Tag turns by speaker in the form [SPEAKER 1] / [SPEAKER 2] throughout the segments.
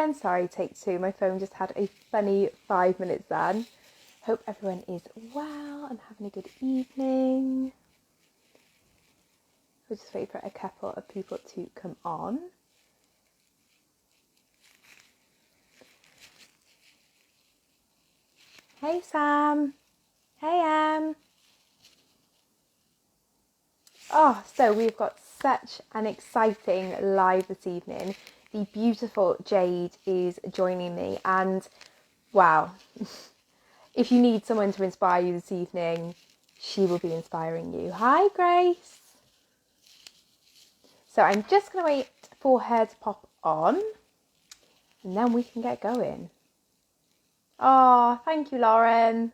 [SPEAKER 1] again. Sorry, take two. My phone just had a funny 5 minutes then. Hope everyone is well and having a good evening. We'll just wait for a couple of people to come on. Hey Sam. Hey Em. Oh, so we've got such an exciting live this evening. The beautiful Jade is joining me, and wow, if you need someone to inspire you this evening, she will be inspiring you. Hi Grace. So I'm just going to wait for her to pop on, and then we can get going. Oh, thank you, Lauren.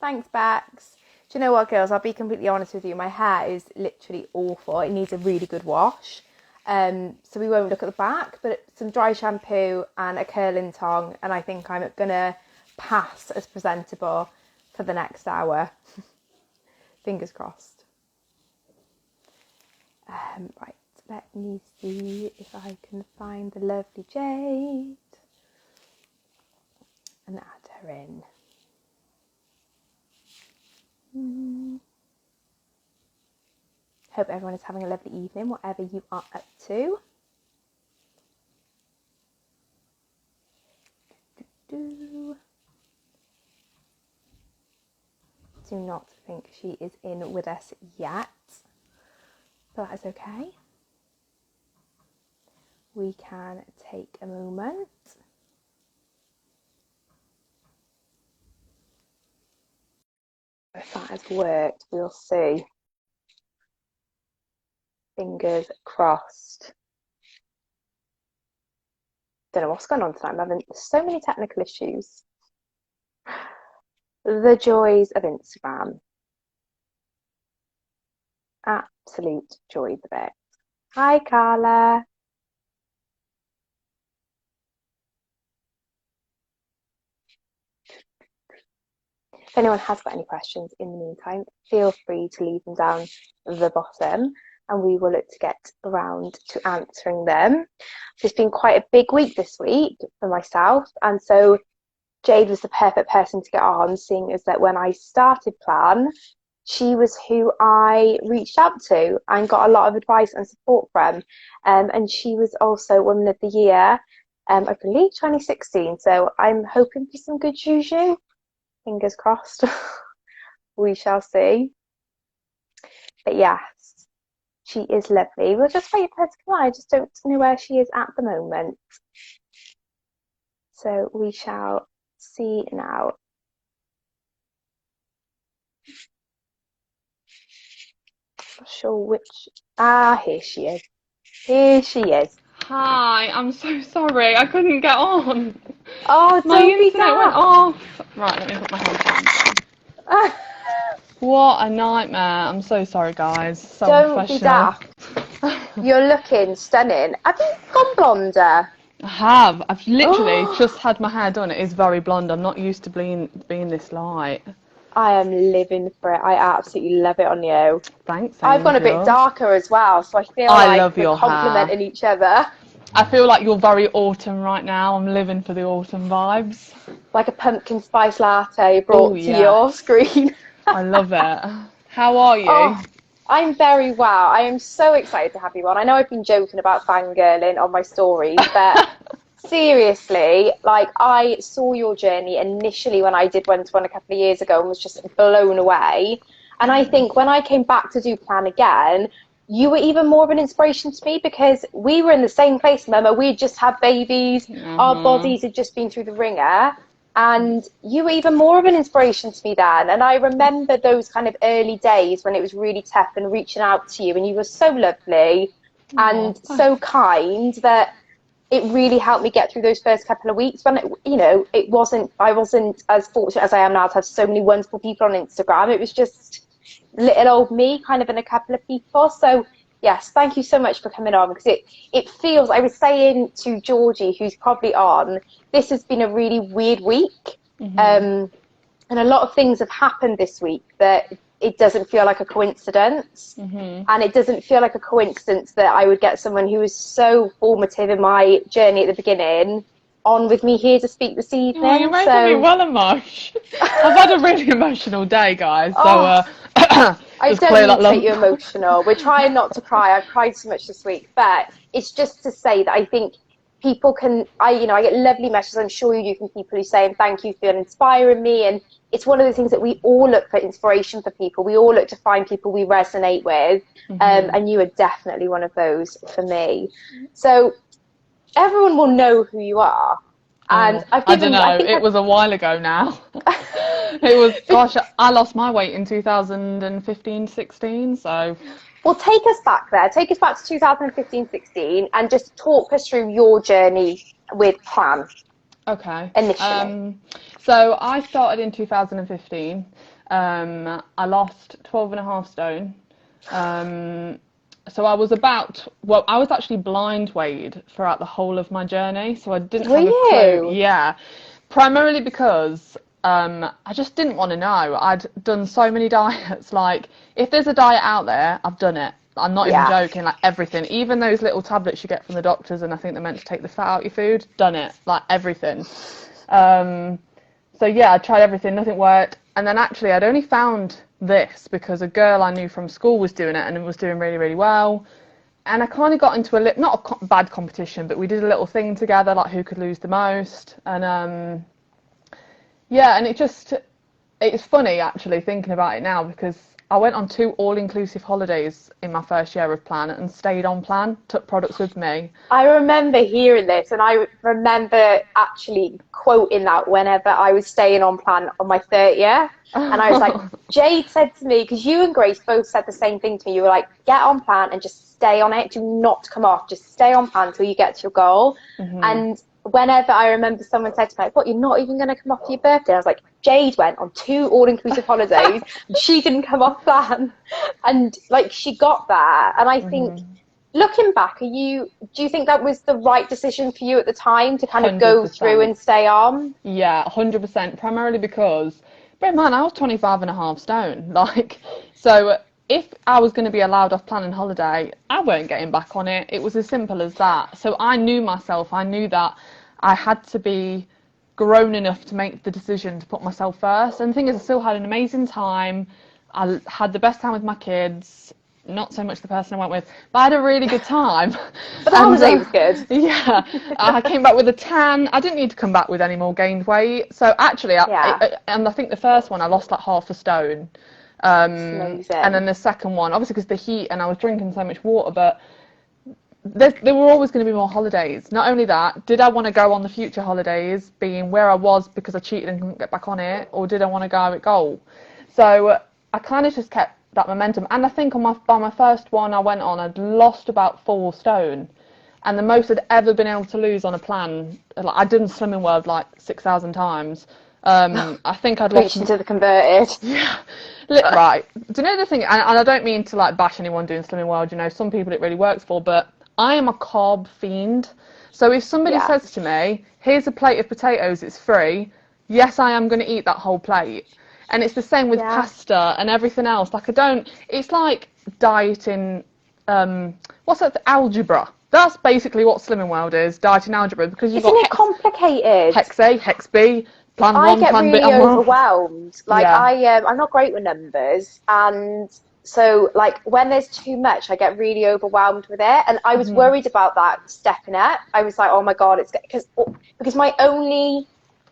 [SPEAKER 1] Thanks, Bex. Do you know what, girls? I'll be completely honest with you. My hair is literally awful. It needs a really good wash. So we won't look at the back, but some dry shampoo and a curling tong, and I think I'm going to pass as presentable for the next hour. Fingers crossed. Right, let me see if I can find the lovely Jade and add her in. Hope everyone is having a lovely evening, whatever you are up to. Do not think she is in with us yet, but that is okay. We can take a moment. If that has worked, we'll see. Fingers crossed. Don't know what's going on tonight. I'm having so many technical issues. The joys of Instagram. Absolute joys of it. Hi, Carla. If anyone has got any questions in the meantime, feel free to leave them down the bottom and we will look to get around to answering them. It's been quite a big week this week for myself, and so Jade was the perfect person to get on, seeing as that when I started Plan, she was who I reached out to and got a lot of advice and support from. And she was also Woman of the Year, I believe 2016. So I'm hoping for some good juju. Fingers crossed. We shall see. But yes, she is lovely. We'll just wait for her to come on. I just don't know where she is at the moment. So we shall see now. Not sure which. Here she is. Here she is.
[SPEAKER 2] Hi, I'm so sorry. I couldn't get on.
[SPEAKER 1] Oh,
[SPEAKER 2] My
[SPEAKER 1] don't be
[SPEAKER 2] internet went
[SPEAKER 1] daft.
[SPEAKER 2] off. Right, let me put my headphones on. What a nightmare. I'm so sorry, guys. So
[SPEAKER 1] Don't be
[SPEAKER 2] unprofessional.
[SPEAKER 1] daft. You're looking stunning. Have you gone blonder?
[SPEAKER 2] I have. I've literally just had my hair done. It is very blonde. I'm not used to being this light.
[SPEAKER 1] I am living for it. I absolutely love it on you.
[SPEAKER 2] Thanks,
[SPEAKER 1] I've gone a bit
[SPEAKER 2] Angel.
[SPEAKER 1] darker as well, so I feel
[SPEAKER 2] I
[SPEAKER 1] like
[SPEAKER 2] love
[SPEAKER 1] we're
[SPEAKER 2] your
[SPEAKER 1] complementing
[SPEAKER 2] hair.
[SPEAKER 1] each other.
[SPEAKER 2] I feel like you're very autumn right now. I'm living for the autumn vibes.
[SPEAKER 1] Like a pumpkin spice latte
[SPEAKER 2] Oh,
[SPEAKER 1] brought to
[SPEAKER 2] yeah.
[SPEAKER 1] your screen.
[SPEAKER 2] I love it. How are you?
[SPEAKER 1] Oh, I'm very well. I am so excited to have you on. I know I've been joking about fangirling on my stories, but seriously, like I saw your journey initially when I did one-to-one a couple of years ago and was just blown away. And I think when I came back to do Plan again, you were even more of an inspiration to me because we were in the same place. Remember, we'd just had babies, our bodies had just been through the ringer. And you were even more of an inspiration to me then. And I remember those kind of early days when it was really tough and reaching out to you. And you were so lovely and so kind that it really helped me get through those first couple of weeks when, I wasn't as fortunate as I am now to have so many wonderful people on Instagram. It was just little old me kind of and a couple of people. So yes, thank you so much for coming on because it feels, I was saying to Georgie, who's probably on, this has been a really weird week. And a lot of things have happened this week that it doesn't feel like a coincidence. And it doesn't feel like a coincidence that I would get someone who was so formative in my journey at the beginning on with me here to speak this evening.
[SPEAKER 2] Oh, you're making me well emotional. I've had a really emotional day, guys. So
[SPEAKER 1] I
[SPEAKER 2] just
[SPEAKER 1] don't
[SPEAKER 2] clear
[SPEAKER 1] mean
[SPEAKER 2] that
[SPEAKER 1] to
[SPEAKER 2] lump.
[SPEAKER 1] make you emotional. We're trying not to cry. I've cried so much this week, but it's just to say that I think people can. I get lovely messages. I'm sure you do from people who say, "Thank you for inspiring me." And it's one of the things that we all look for inspiration for people. We all look to find people we resonate with, and you are definitely one of those for me. So everyone will know who you are. And I've given.
[SPEAKER 2] I don't know. It was a while ago now. It was, gosh, I lost my weight in 2015-16, so.
[SPEAKER 1] Well, take us back there. Take us back to 2015-16 and just talk us through your journey with Plan.
[SPEAKER 2] Okay.
[SPEAKER 1] Initially.
[SPEAKER 2] So I started in 2015. I lost 12.5 stone. So I was I was actually blind weighed throughout the whole of my journey, so I didn't have a clue. Yeah, primarily because I just didn't want to know. I'd done so many diets. Like, if there's a diet out there, I've done it. I'm not even joking. Like, everything, even those little tablets you get from the doctors, and I think they're meant to take the fat out of your food. Done it. Like, everything. So yeah, I tried everything. Nothing worked. And then actually, I'd only found this because a girl I knew from school was doing it and it was doing really, really well. And I kind of got into not a bad competition, but we did a little thing together, like who could lose the most. And yeah, and it's funny actually thinking about it now, because I went on 2 all-inclusive holidays in my first year of Plan and stayed on Plan, took products with me.
[SPEAKER 1] I remember hearing this, and I remember actually quoting that whenever I was staying on Plan on my 30th. And I was like, Jade said to me, because you and Grace both said the same thing to me, you were like, get on Plan and just stay on it. Do not come off. Just stay on Plan until you get to your goal. And whenever I remember someone said to me, what, you're not even going to come off for your birthday? I was like, Jade went on 2 all-inclusive holidays. She didn't come off Plan. And, like, she got there. And I think, looking back, do you think that was the right decision for you at the time to kind of 100%. Go through and stay on?
[SPEAKER 2] Yeah, 100%. Primarily because, bear in mind, I was 25.5 stone. Like, so if I was going to be allowed off Plan and holiday, I weren't getting back on it. It was as simple as that. So I knew myself. I knew that I had to be grown enough to make the decision to put myself first. And the thing is, I still had an amazing time. I had the best time with my kids. Not so much the person I went with, but I had a really good time.
[SPEAKER 1] But the holiday was good.
[SPEAKER 2] Yeah, I came back with a tan. I didn't need to come back with any more gained weight. So actually, and I think the first one I lost like 0.5 stone. And then the second one, obviously because the heat and I was drinking so much water, but there were always going to be more holidays. Not only that, did I want to go on the future holidays being where I was because I cheated and couldn't get back on it, or did I want to go at goal? So I kind of just kept that momentum. And I think by my first one I went on, I'd lost about 4 stone. And the most I'd ever been able to lose on a Plan, like, I'd done Slimming World like 6,000 times. I think I'd lost...
[SPEAKER 1] Preaching to the converted.
[SPEAKER 2] Yeah. Right. Do you know the thing, and I don't mean to like bash anyone doing Slimming World, you know, some people it really works for, but I am a carb fiend. So if somebody says to me, here's a plate of potatoes, it's free, yes, I am going to eat that whole plate. And it's the same with pasta and everything else. Like, it's like dieting, what's that, algebra. That's basically what Slimming World is, dieting algebra, because you've got...
[SPEAKER 1] Isn't it complicated?
[SPEAKER 2] Hex A, Hex B, Plan 1,
[SPEAKER 1] I get
[SPEAKER 2] Plan
[SPEAKER 1] really
[SPEAKER 2] B,
[SPEAKER 1] overwhelmed. Like, I'm not great with numbers, and so, like, when there's too much, I get really overwhelmed with it. And I was worried about that stepping up. I was like, oh my God, it's because my only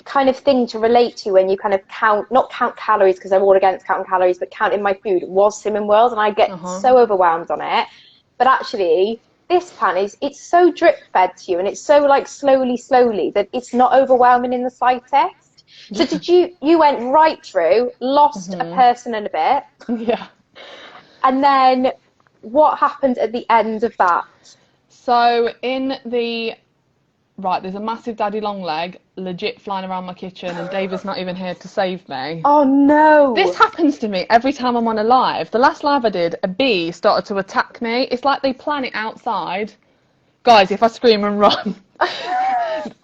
[SPEAKER 1] kind of thing to relate to when you kind of not count calories, because I'm all against counting calories, but counting my food was Slimming World, and I get so overwhelmed on it. But actually, this Plan it's so drip fed to you, and it's so like slowly that it's not overwhelming in the slightest. So did you went right through, lost a person and a bit.
[SPEAKER 2] Yeah.
[SPEAKER 1] And then what happened at the end of that?
[SPEAKER 2] So there's a massive daddy long leg legit flying around my kitchen, and David's not even here to save me.
[SPEAKER 1] Oh no.
[SPEAKER 2] This happens to me every time I'm on a live. The last live I did, a bee started to attack me. It's like they plan it outside. Guys, if I scream and run,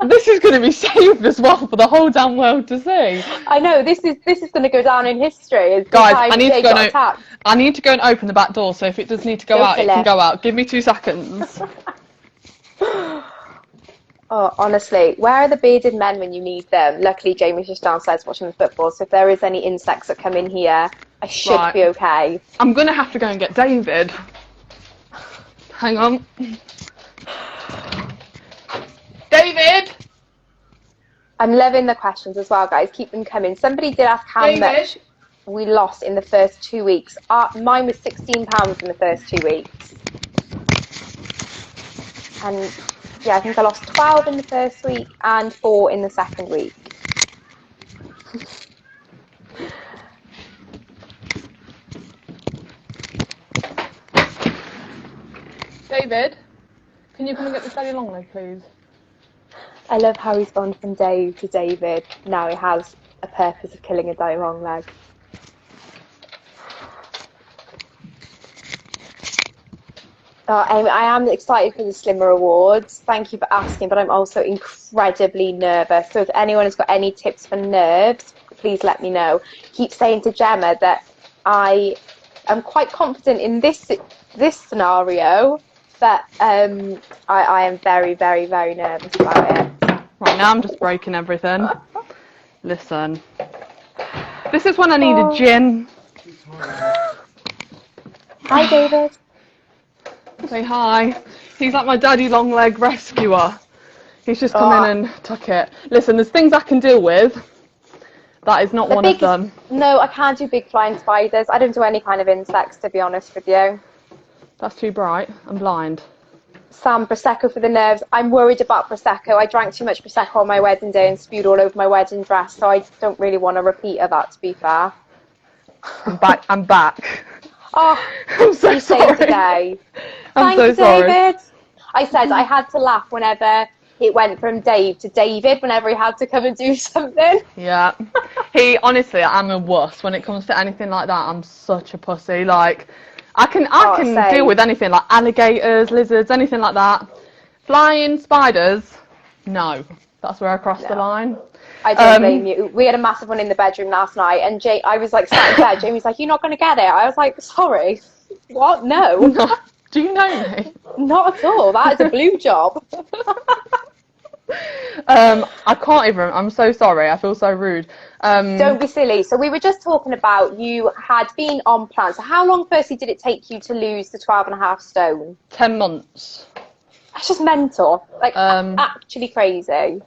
[SPEAKER 2] this is going to be saved as well for the whole damn world to see.
[SPEAKER 1] I know, this is going to go down in history. As
[SPEAKER 2] guys, I need to go and open the back door, so if it does need to go out, it can go out. Give me 2 seconds.
[SPEAKER 1] Oh, honestly, where are the bearded men when you need them? Luckily, Jamie's just downstairs watching the football, so if there is any insects that come in here, I should
[SPEAKER 2] Right.
[SPEAKER 1] be okay.
[SPEAKER 2] I'm going to have to go and get David. Hang on. David!
[SPEAKER 1] I'm loving the questions as well, guys. Keep them coming. Somebody did ask how much we lost in the first 2 weeks. Mine was £16 in the first 2 weeks. And yeah, I think I lost 12 in the first week and 4 in the second week.
[SPEAKER 2] David, can you come and get this daddy long leg, please?
[SPEAKER 1] I love how he's gone from Dave to David. Now he has a purpose of killing a daddy long leg. Amy, I am excited for the Slimmer Awards. Thank you for asking, but I'm also incredibly nervous. So if anyone has got any tips for nerves, please let me know. Keep saying to Gemma that I am quite confident in this scenario, but I am very, very, very nervous about it.
[SPEAKER 2] Right, now I'm just breaking everything. Listen. This is when I need a gin.
[SPEAKER 1] Hi, David.
[SPEAKER 2] Say hi. He's like my daddy long leg rescuer. He's just come in and took it. Listen, there's things I can deal with. That is not one of them.
[SPEAKER 1] No, I can't do big flying spiders. I don't do any kind of insects, to be honest with you.
[SPEAKER 2] That's too bright. I'm blind.
[SPEAKER 1] Sam, Prosecco for the nerves. I'm worried about Prosecco. I drank too much Prosecco on my wedding day and spewed all over my wedding dress, so I don't really want a repeat of that, to be fair.
[SPEAKER 2] I'm back.
[SPEAKER 1] Oh,
[SPEAKER 2] I'm so sorry.
[SPEAKER 1] Today.
[SPEAKER 2] I'm
[SPEAKER 1] Thank
[SPEAKER 2] so
[SPEAKER 1] you,
[SPEAKER 2] sorry.
[SPEAKER 1] David. I said I had to laugh whenever it went from Dave to David, whenever he had to come and do something.
[SPEAKER 2] Yeah. Honestly, I'm a wuss. When it comes to anything like that, I'm such a pussy. Like, I can deal with anything, like alligators, lizards, anything like that. Flying spiders, no. That's where I crossed the line.
[SPEAKER 1] I don't blame you. We had a massive one in the bedroom last night, and I was like sat in bed. Jamie's like, "You're not going to get it." I was like, "Sorry, what? No."
[SPEAKER 2] Do you know me?
[SPEAKER 1] Not at all. That is a blue job.
[SPEAKER 2] I can't even. I'm so sorry. I feel so rude.
[SPEAKER 1] Don't be silly. So we were just talking about you had been on plan. So how long, firstly, did it take you to lose the 12.5 stone?
[SPEAKER 2] 10 months.
[SPEAKER 1] That's just mental. Like, actually crazy.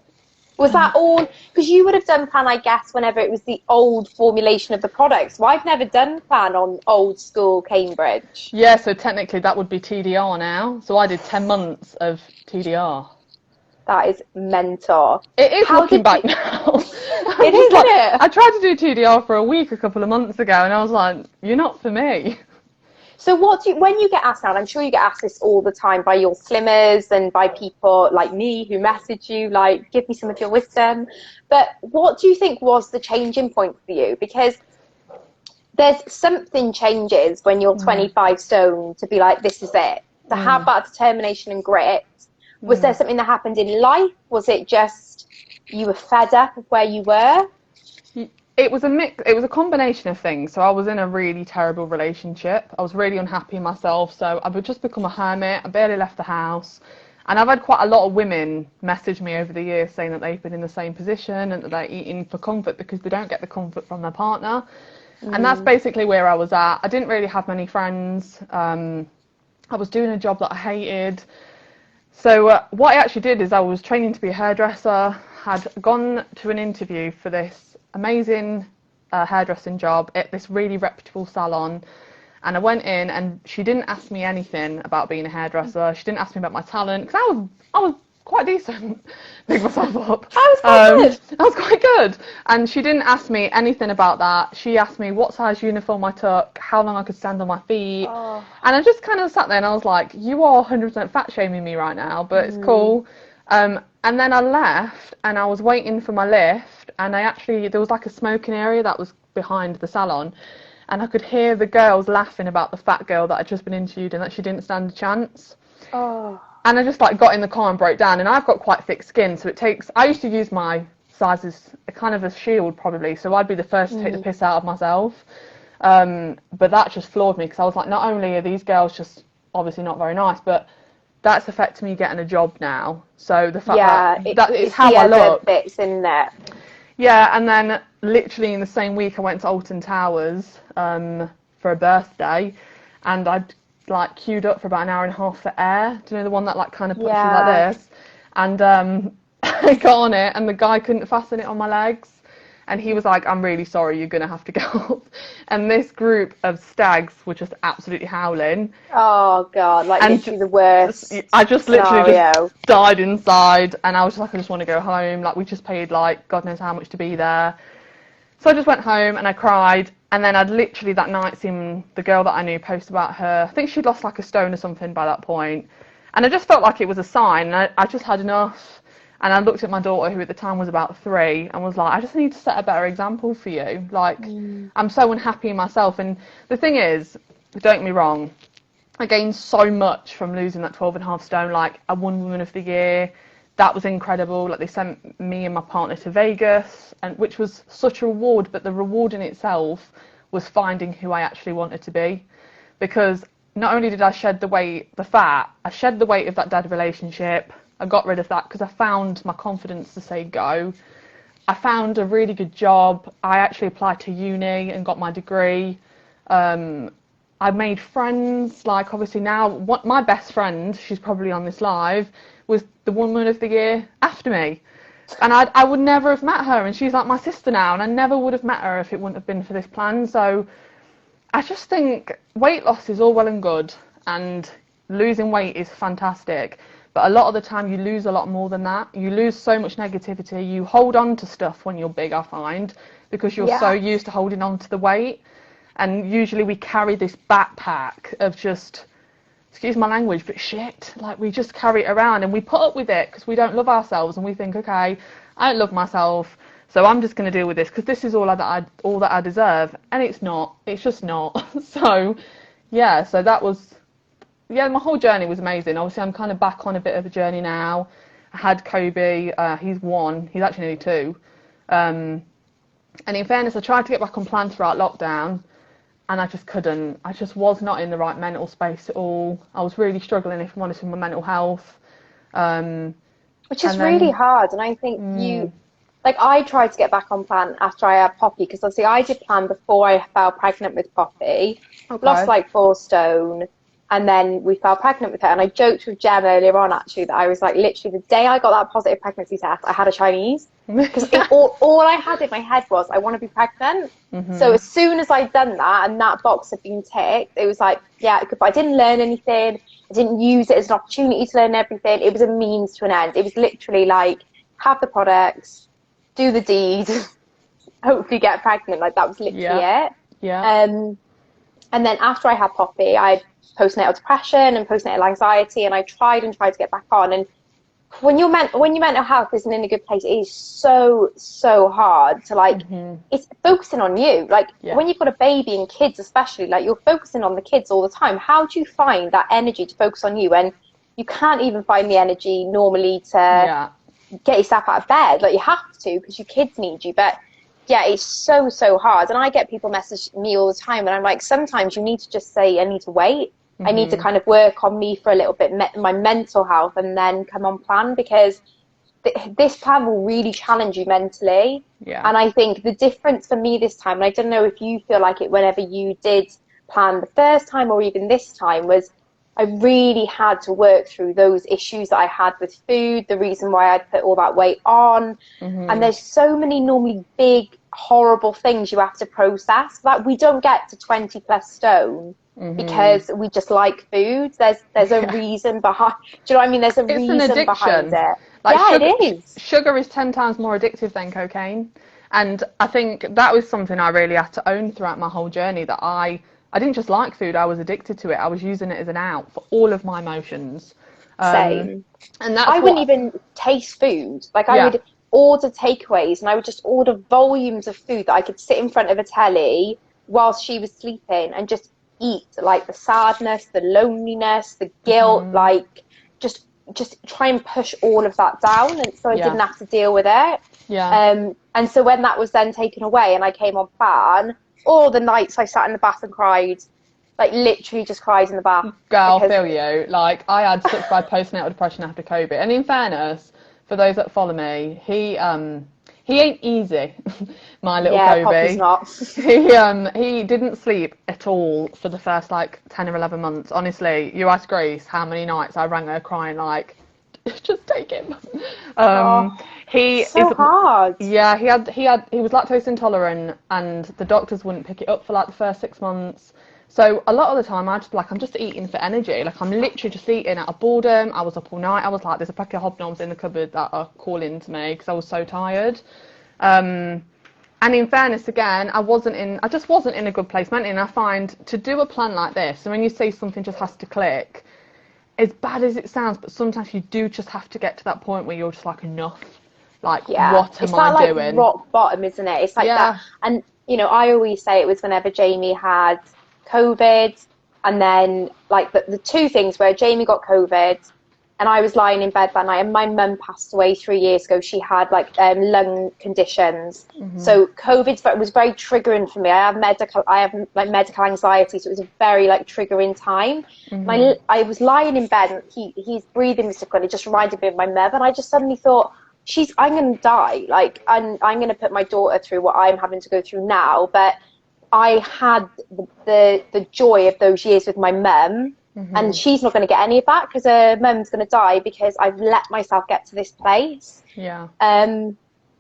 [SPEAKER 1] Was that all? Because you would have done plan, I guess, whenever it was the old formulation of the products. Well, I've never done plan on old school Cambridge.
[SPEAKER 2] Yeah, so technically that would be TDR now. So I did 10 months of TDR.
[SPEAKER 1] That is mental.
[SPEAKER 2] It is looking back now.
[SPEAKER 1] It is, isn't it?
[SPEAKER 2] I tried to do TDR for a week a couple of months ago, and I was like, "You're not for me."
[SPEAKER 1] So when you get asked now, and I'm sure you get asked this all the time by your slimmers and by people like me who message you, like, give me some of your wisdom. But what do you think was the changing point for you? Because there's something changes when you're 25 stone to be like, this is it. To have that determination and grit. Was there something that happened in life? Was it just you were fed up of where you were?
[SPEAKER 2] It was a mix. It was a combination of things. So I was in a really terrible relationship. I was really unhappy in myself. So I would just become a hermit. I barely left the house. And I've had quite a lot of women message me over the years saying that they've been in the same position and that they're eating for comfort because they don't get the comfort from their partner. And that's basically where I was at. I didn't really have many friends. I was doing a job that I hated. So what I actually did is I was training to be a hairdresser, had gone to an interview for this amazing hairdressing job at this really reputable salon, and I went in and she didn't ask me anything about being a hairdresser. She didn't ask me about my talent, because I was quite decent. Big myself up.
[SPEAKER 1] I
[SPEAKER 2] was quite good. And she didn't ask me anything about that. She asked me what size uniform I took, how long I could stand on my feet. Oh. And I just kind of sat there and I was like, you are 100% fat shaming me right now, but it's cool. And then I left and I was waiting for my lift, and there was like a smoking area that was behind the salon, and I could hear the girls laughing about the fat girl that I'd just been interviewed and that she didn't stand a chance. Oh. And I just got in the car and broke down, and I've got quite thick skin, so I used to use my size as a kind of a shield probably, so I'd be the first to take the piss out of myself. But that just floored me, because I was like, not only are these girls just obviously not very nice, but that's affected me getting a job now. So the fact that it's
[SPEAKER 1] it's
[SPEAKER 2] how
[SPEAKER 1] the
[SPEAKER 2] I
[SPEAKER 1] other
[SPEAKER 2] look.
[SPEAKER 1] bits in there.
[SPEAKER 2] Yeah, and then literally in the same week I went to Alton Towers for a birthday, and I'd like queued up for about an hour and a half for air. Do you know the one that like kind of puts you like this? And I got on it, and the guy couldn't fasten it on my legs. And he was like, I'm really sorry, you're going to have to go up. And this group of stags were just absolutely howling.
[SPEAKER 1] Oh, God, like literally the worst
[SPEAKER 2] I just
[SPEAKER 1] scenario.
[SPEAKER 2] literally just died inside. And I was just like, I just want to go home. Like, we just paid, like, God knows how much to be there. So I just went home and I cried. And then I'd literally that night seen the girl that I knew post about her. I think she'd lost like a stone or something by that point. And I just felt like it was a sign. And I just had enough. And I looked at my daughter, who at the time was about 3, and was like, I just need to set a better example for you. Like, I'm so unhappy in myself. And the thing is, don't get me wrong, I gained so much from losing that 12.5 stone. Like, I won Woman of the Year. That was incredible. Like, they sent me and my partner to Vegas, and which was such a reward. But the reward in itself was finding who I actually wanted to be. Because not only did I shed the weight, the fat, I shed the weight of that dad relationship. I got rid of that because I found my confidence to say go. I found a really good job. I actually applied to uni and got my degree. I made friends. Like, obviously now, my best friend, she's probably on this live, was the Woman of the Year after me. And I would never have met her, and she's like my sister now, and I never would have met her if it wouldn't have been for this plan. So I just think weight loss is all well and good, and losing weight is fantastic. But a lot of the time you lose a lot more than that. You lose so much negativity. You hold on to stuff when you're big, I find, because you're so used to holding on to the weight. And usually we carry this backpack of just, excuse my language, but shit. Like, we just carry it around and we put up with it because we don't love ourselves, and we think, okay, I don't love myself, so I'm just going to deal with this because this is all that I deserve. And it's not. It's just not. So, yeah, so that was... Yeah, my whole journey was amazing. Obviously, I'm kind of back on a bit of a journey now. I had Kobe. He's 1. He's actually nearly 2. And in fairness, I tried to get back on plan throughout lockdown, and I just couldn't. I just was not in the right mental space at all. I was really struggling, if I'm honest, with my mental health.
[SPEAKER 1] Which is really hard. And I think I tried to get back on plan after I had Poppy, because obviously I did plan before I fell pregnant with Poppy. Okay. Lost like 4 stone. And then we fell pregnant with her. And I joked with Jem earlier on, actually, that I was like, literally, the day I got that positive pregnancy test, I had a Chinese. Because all I had in my head was, I want to be pregnant. Mm-hmm. So as soon as I'd done that and that box had been ticked, it was like, yeah, but I didn't learn anything. I didn't use it as an opportunity to learn everything. It was a means to an end. It was literally like, have the products, do the deed, hopefully get pregnant. Like, that was literally it.
[SPEAKER 2] Yeah.
[SPEAKER 1] And then after I had Poppy, I had postnatal depression and postnatal anxiety, and I tried to get back on. And when your mental health isn't in a good place, it is so hard to like. Mm-hmm. It's focusing on you. Like when you've got a baby and kids, especially, like you're focusing on the kids all the time. How do you find that energy to focus on you when you can't even find the energy normally to get yourself out of bed? Like, you have to because your kids need you, but. Yeah, it's so hard. And I get people message me all the time, and I'm like, sometimes you need to just say, I need to wait. Mm-hmm. I need to kind of work on me for a little bit, my mental health, and then come on plan, because this plan will really challenge you mentally. Yeah. And I think the difference for me this time, and I don't know if you feel like it whenever you did plan the first time or even this time, was I really had to work through those issues that I had with food, the reason why I'd put all that weight on. Mm-hmm. And there's so many normally big, horrible things you have to process. Like, we don't get to 20 plus stone because we just like food. There's a reason behind, do you know what I mean? There's a reason behind it. Like,
[SPEAKER 2] sugar,
[SPEAKER 1] it is.
[SPEAKER 2] Sugar is 10 times more addictive than cocaine. And I think that was something I really had to own throughout my whole journey, that I didn't just like food, I was addicted to it. I was using it as an out for all of my emotions.
[SPEAKER 1] Same.
[SPEAKER 2] And that's
[SPEAKER 1] I wouldn't even taste food. Like, I would order takeaways, and I would just order volumes of food that I could sit in front of a telly whilst she was sleeping and just eat. Like, the sadness, the loneliness, the guilt, like just try and push all of that down, and so I didn't have to deal with it. Yeah. And so when that was then taken away and I came on plan, all the nights I sat in the bath and cried, Like literally just cries in the bath.
[SPEAKER 2] Girl, I feel you. Like, I had such bad postnatal depression after COVID. And in fairness, for those that follow me, he ain't easy, my little
[SPEAKER 1] Yeah,
[SPEAKER 2] Kobe.
[SPEAKER 1] Poppy's not.
[SPEAKER 2] He didn't sleep at all for the first like 10 or 11 months. Honestly, you ask Grace how many nights I rang her crying like, just take him.
[SPEAKER 1] Oh,
[SPEAKER 2] He
[SPEAKER 1] so hard.
[SPEAKER 2] Yeah, he was lactose intolerant, and the doctors wouldn't pick it up for like the first 6 months. So a lot of the time, I'm just eating for energy. Like, I'm literally just eating out of boredom. I was up all night. I was like, there's a pack of hobnobs in the cupboard that are calling to me because I was so tired. And in fairness, again, I just wasn't in a good place mentally. And I find to do a plan like this, and when you say something just has to click, as bad as it sounds, but sometimes you do just have to get to that point where you're just like, enough. Like, what am I doing?
[SPEAKER 1] It's that, like, rock bottom, isn't it? It's like that. And, you know, I always say it was whenever Jamie had COVID, and then, like, the two things where Jamie got COVID, and I was lying in bed that night, and my mum passed away 3 years ago. She had, like, lung conditions. So COVID was very triggering for me. I have medical anxiety, so it was a very, like, triggering time. And I was lying in bed, and he's breathing was difficult. It just reminded me of my mother, and I just suddenly thought, I'm going to die. Like, I'm going to put my daughter through what I'm having to go through now. But I had the joy of those years with my mum, and she's not going to get any of that because her mum's going to die because I've let myself get to this place.
[SPEAKER 2] Yeah.
[SPEAKER 1] And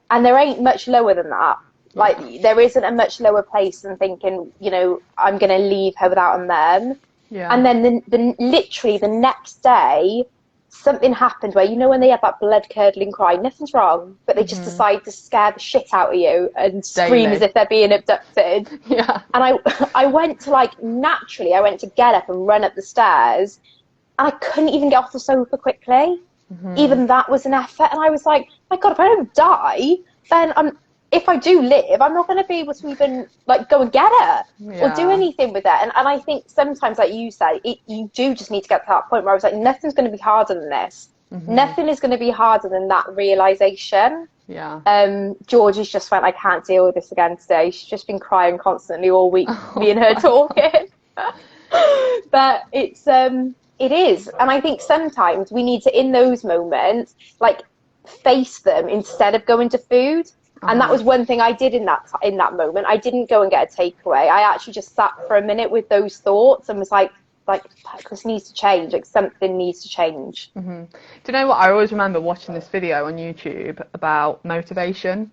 [SPEAKER 1] there ain't much lower than that. Like, there isn't a much lower place than thinking, you know, I'm going to leave her without a mum.
[SPEAKER 2] Yeah.
[SPEAKER 1] And then literally the next day, something happened where, you know, when they have that blood-curdling cry, nothing's wrong, but they just decide to scare the shit out of you and scream as if they're being abducted.
[SPEAKER 2] Yeah.
[SPEAKER 1] And I went to, like, naturally, I went to get up and run up the stairs, and I couldn't even get off the sofa quickly. Even that was an effort. And I was like, my God, if I don't die, then if I do live, I'm not going to be able to even, like, go and get her or do anything with it. And I think sometimes, like you said, you do just need to get to that point where I was like, nothing's going to be harder than this. Nothing is going to be harder than that realization.
[SPEAKER 2] Yeah.
[SPEAKER 1] Georgie's just went, I can't deal with this again today. She's just been crying constantly all week, me and her talking. But it is. And I think sometimes we need to, in those moments, like, face them instead of going to food. And that was one thing I did in that moment. I didn't go and get a takeaway. I actually just sat for a minute with those thoughts and was like, this needs to change. Like, something needs to change.
[SPEAKER 2] Do you know what? I always remember watching this video on YouTube about motivation.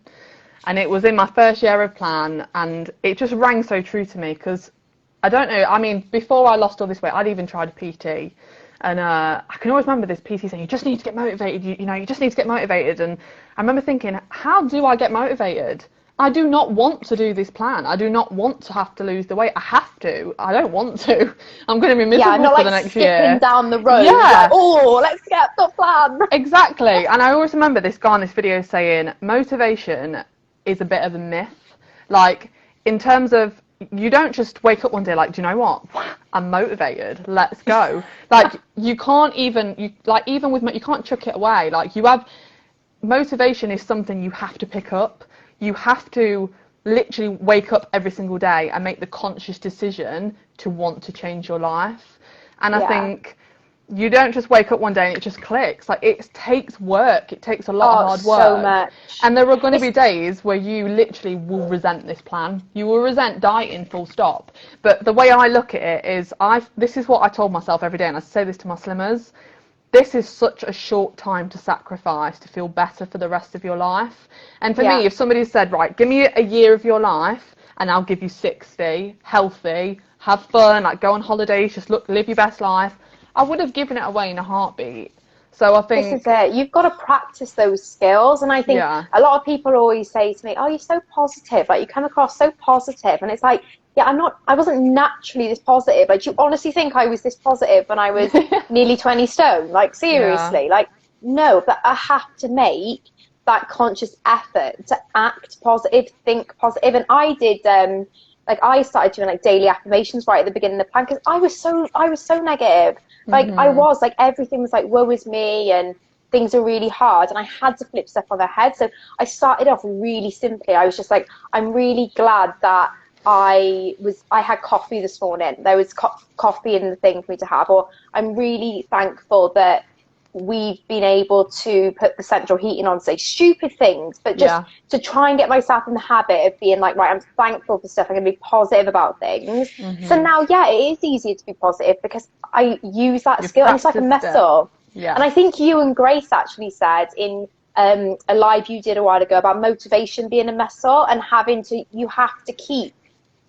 [SPEAKER 2] And it was in my first year of plan. And it just rang so true to me because, I don't know, I mean, before I lost all this weight, I'd even tried a PT. And I can always remember this PT saying, you just need to get motivated, you just need to get motivated. And I remember thinking, how do I get motivated? I do not want to do this plan. I do not want to have to lose the weight. I have to. I don't want to. I'm going to be miserable for the next year.
[SPEAKER 1] Skipping down the road. Like, oh, let's get the plan.
[SPEAKER 2] Exactly. And I always remember this guy in this video saying, motivation is a bit of a myth. Like, in terms of, you don't just wake up one day like, do you know what? I'm motivated. Let's go. Like, you can't even, you can't chuck it away. Like, motivation is something you have to pick up. You have to literally wake up every single day and make the conscious decision to want to change your life. And I think you don't just wake up one day and it just clicks. Like, it takes work. It takes a lot of hard work.
[SPEAKER 1] So much.
[SPEAKER 2] And there are going to be days where you literally will resent this plan. You will resent dieting, full stop. But the way I look at it is, this is what I told myself every day, and I say this to my slimmers. This is such a short time to sacrifice to feel better for the rest of your life. And for me, if somebody said, right, give me a year of your life and I'll give you 60, healthy, have fun, like, go on holidays, just live your best life, I would have given it away in a heartbeat. So I think
[SPEAKER 1] this is it. You've got to practice those skills. And I think a lot of people always say to me, oh, you're so positive. Like, you come across so positive. And it's like, I wasn't naturally this positive. Like, do you honestly think I was this positive when I was nearly 20 stone? Like, seriously? Like, no, but I have to make that conscious effort to act positive, think positive. And I did, I started doing, like, daily affirmations right at the beginning of the plan because I was so negative. Like, I was, like, everything was like, woe is me, and things are really hard, and I had to flip stuff on their head. So I started off really simply. I was just like, I'm really glad that I had coffee this morning. There was coffee in the thing for me to have. Or I'm really thankful that we've been able to put the central heating on, say stupid things, but just to try and get myself in the habit of being like, right, I'm thankful for stuff. I'm going to be positive about things. So now, yeah, it is easier to be positive because I use that skill, and it's like a muscle.
[SPEAKER 2] Yeah.
[SPEAKER 1] And I think you and Grace actually said in a live you did a while ago about motivation being a muscle and you have to keep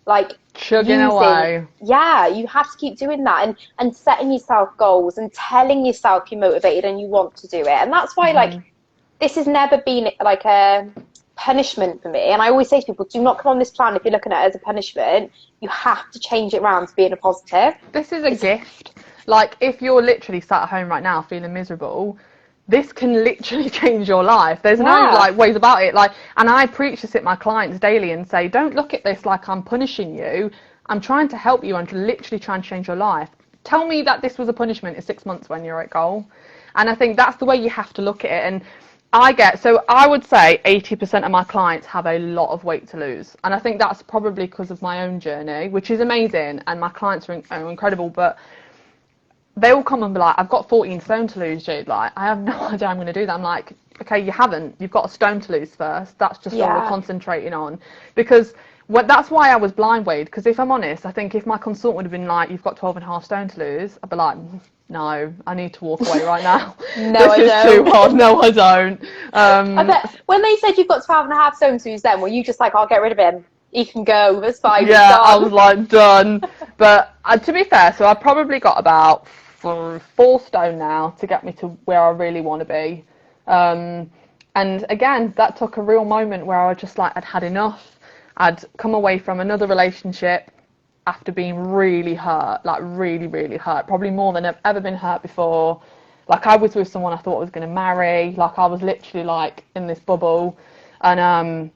[SPEAKER 1] like
[SPEAKER 2] chugging away.
[SPEAKER 1] Yeah, you have to keep doing that and setting yourself goals and telling yourself you're motivated and you want to do it. And that's why like this has never been like a punishment for me. And I always say to people, do not come on this plan if you're looking at it as a punishment. You have to change it around to being a positive.
[SPEAKER 2] This is a gift. Like, if you're literally sat at home right now feeling miserable, this can literally change your life. There's no like ways about it. Like, and I preach this at my clients daily and say, don't look at this like I'm punishing you. I'm trying to help you and to literally try and change your life. Tell me that this was a punishment in 6 months when you're at goal. And I think that's the way you have to look at it. And I would say 80% of my clients have a lot of weight to lose. And I think that's probably because of my own journey, which is amazing. And my clients are incredible, but they all come and be like, I've got 14 stone to lose, Jade. Like, I have no idea I'm going to do that. I'm like, okay, you haven't. You've got a stone to lose first. That's just what we're concentrating on. Because that's why I was blind weighed. Because if I'm honest, I think if my consultant would have been like, you've got 12.5 stone to lose, I'd be like, no, I need to walk away right now.
[SPEAKER 1] No,
[SPEAKER 2] this is too hard. No, I don't.
[SPEAKER 1] I bet when they said you've got 12.5 stone to lose, then were you just like, I'll get rid of him? He can go. That's fine.
[SPEAKER 2] Yeah, I was like, done. But to be fair, so I've probably got about 4 stone now to get me to where I really want to be. And again, that took a real moment where I was just like, I'd had enough. I'd come away from another relationship after being really hurt, like really, really hurt, probably more than I've ever been hurt before. Like, I was with someone I thought I was going to marry. Like, I was literally like in this bubble. And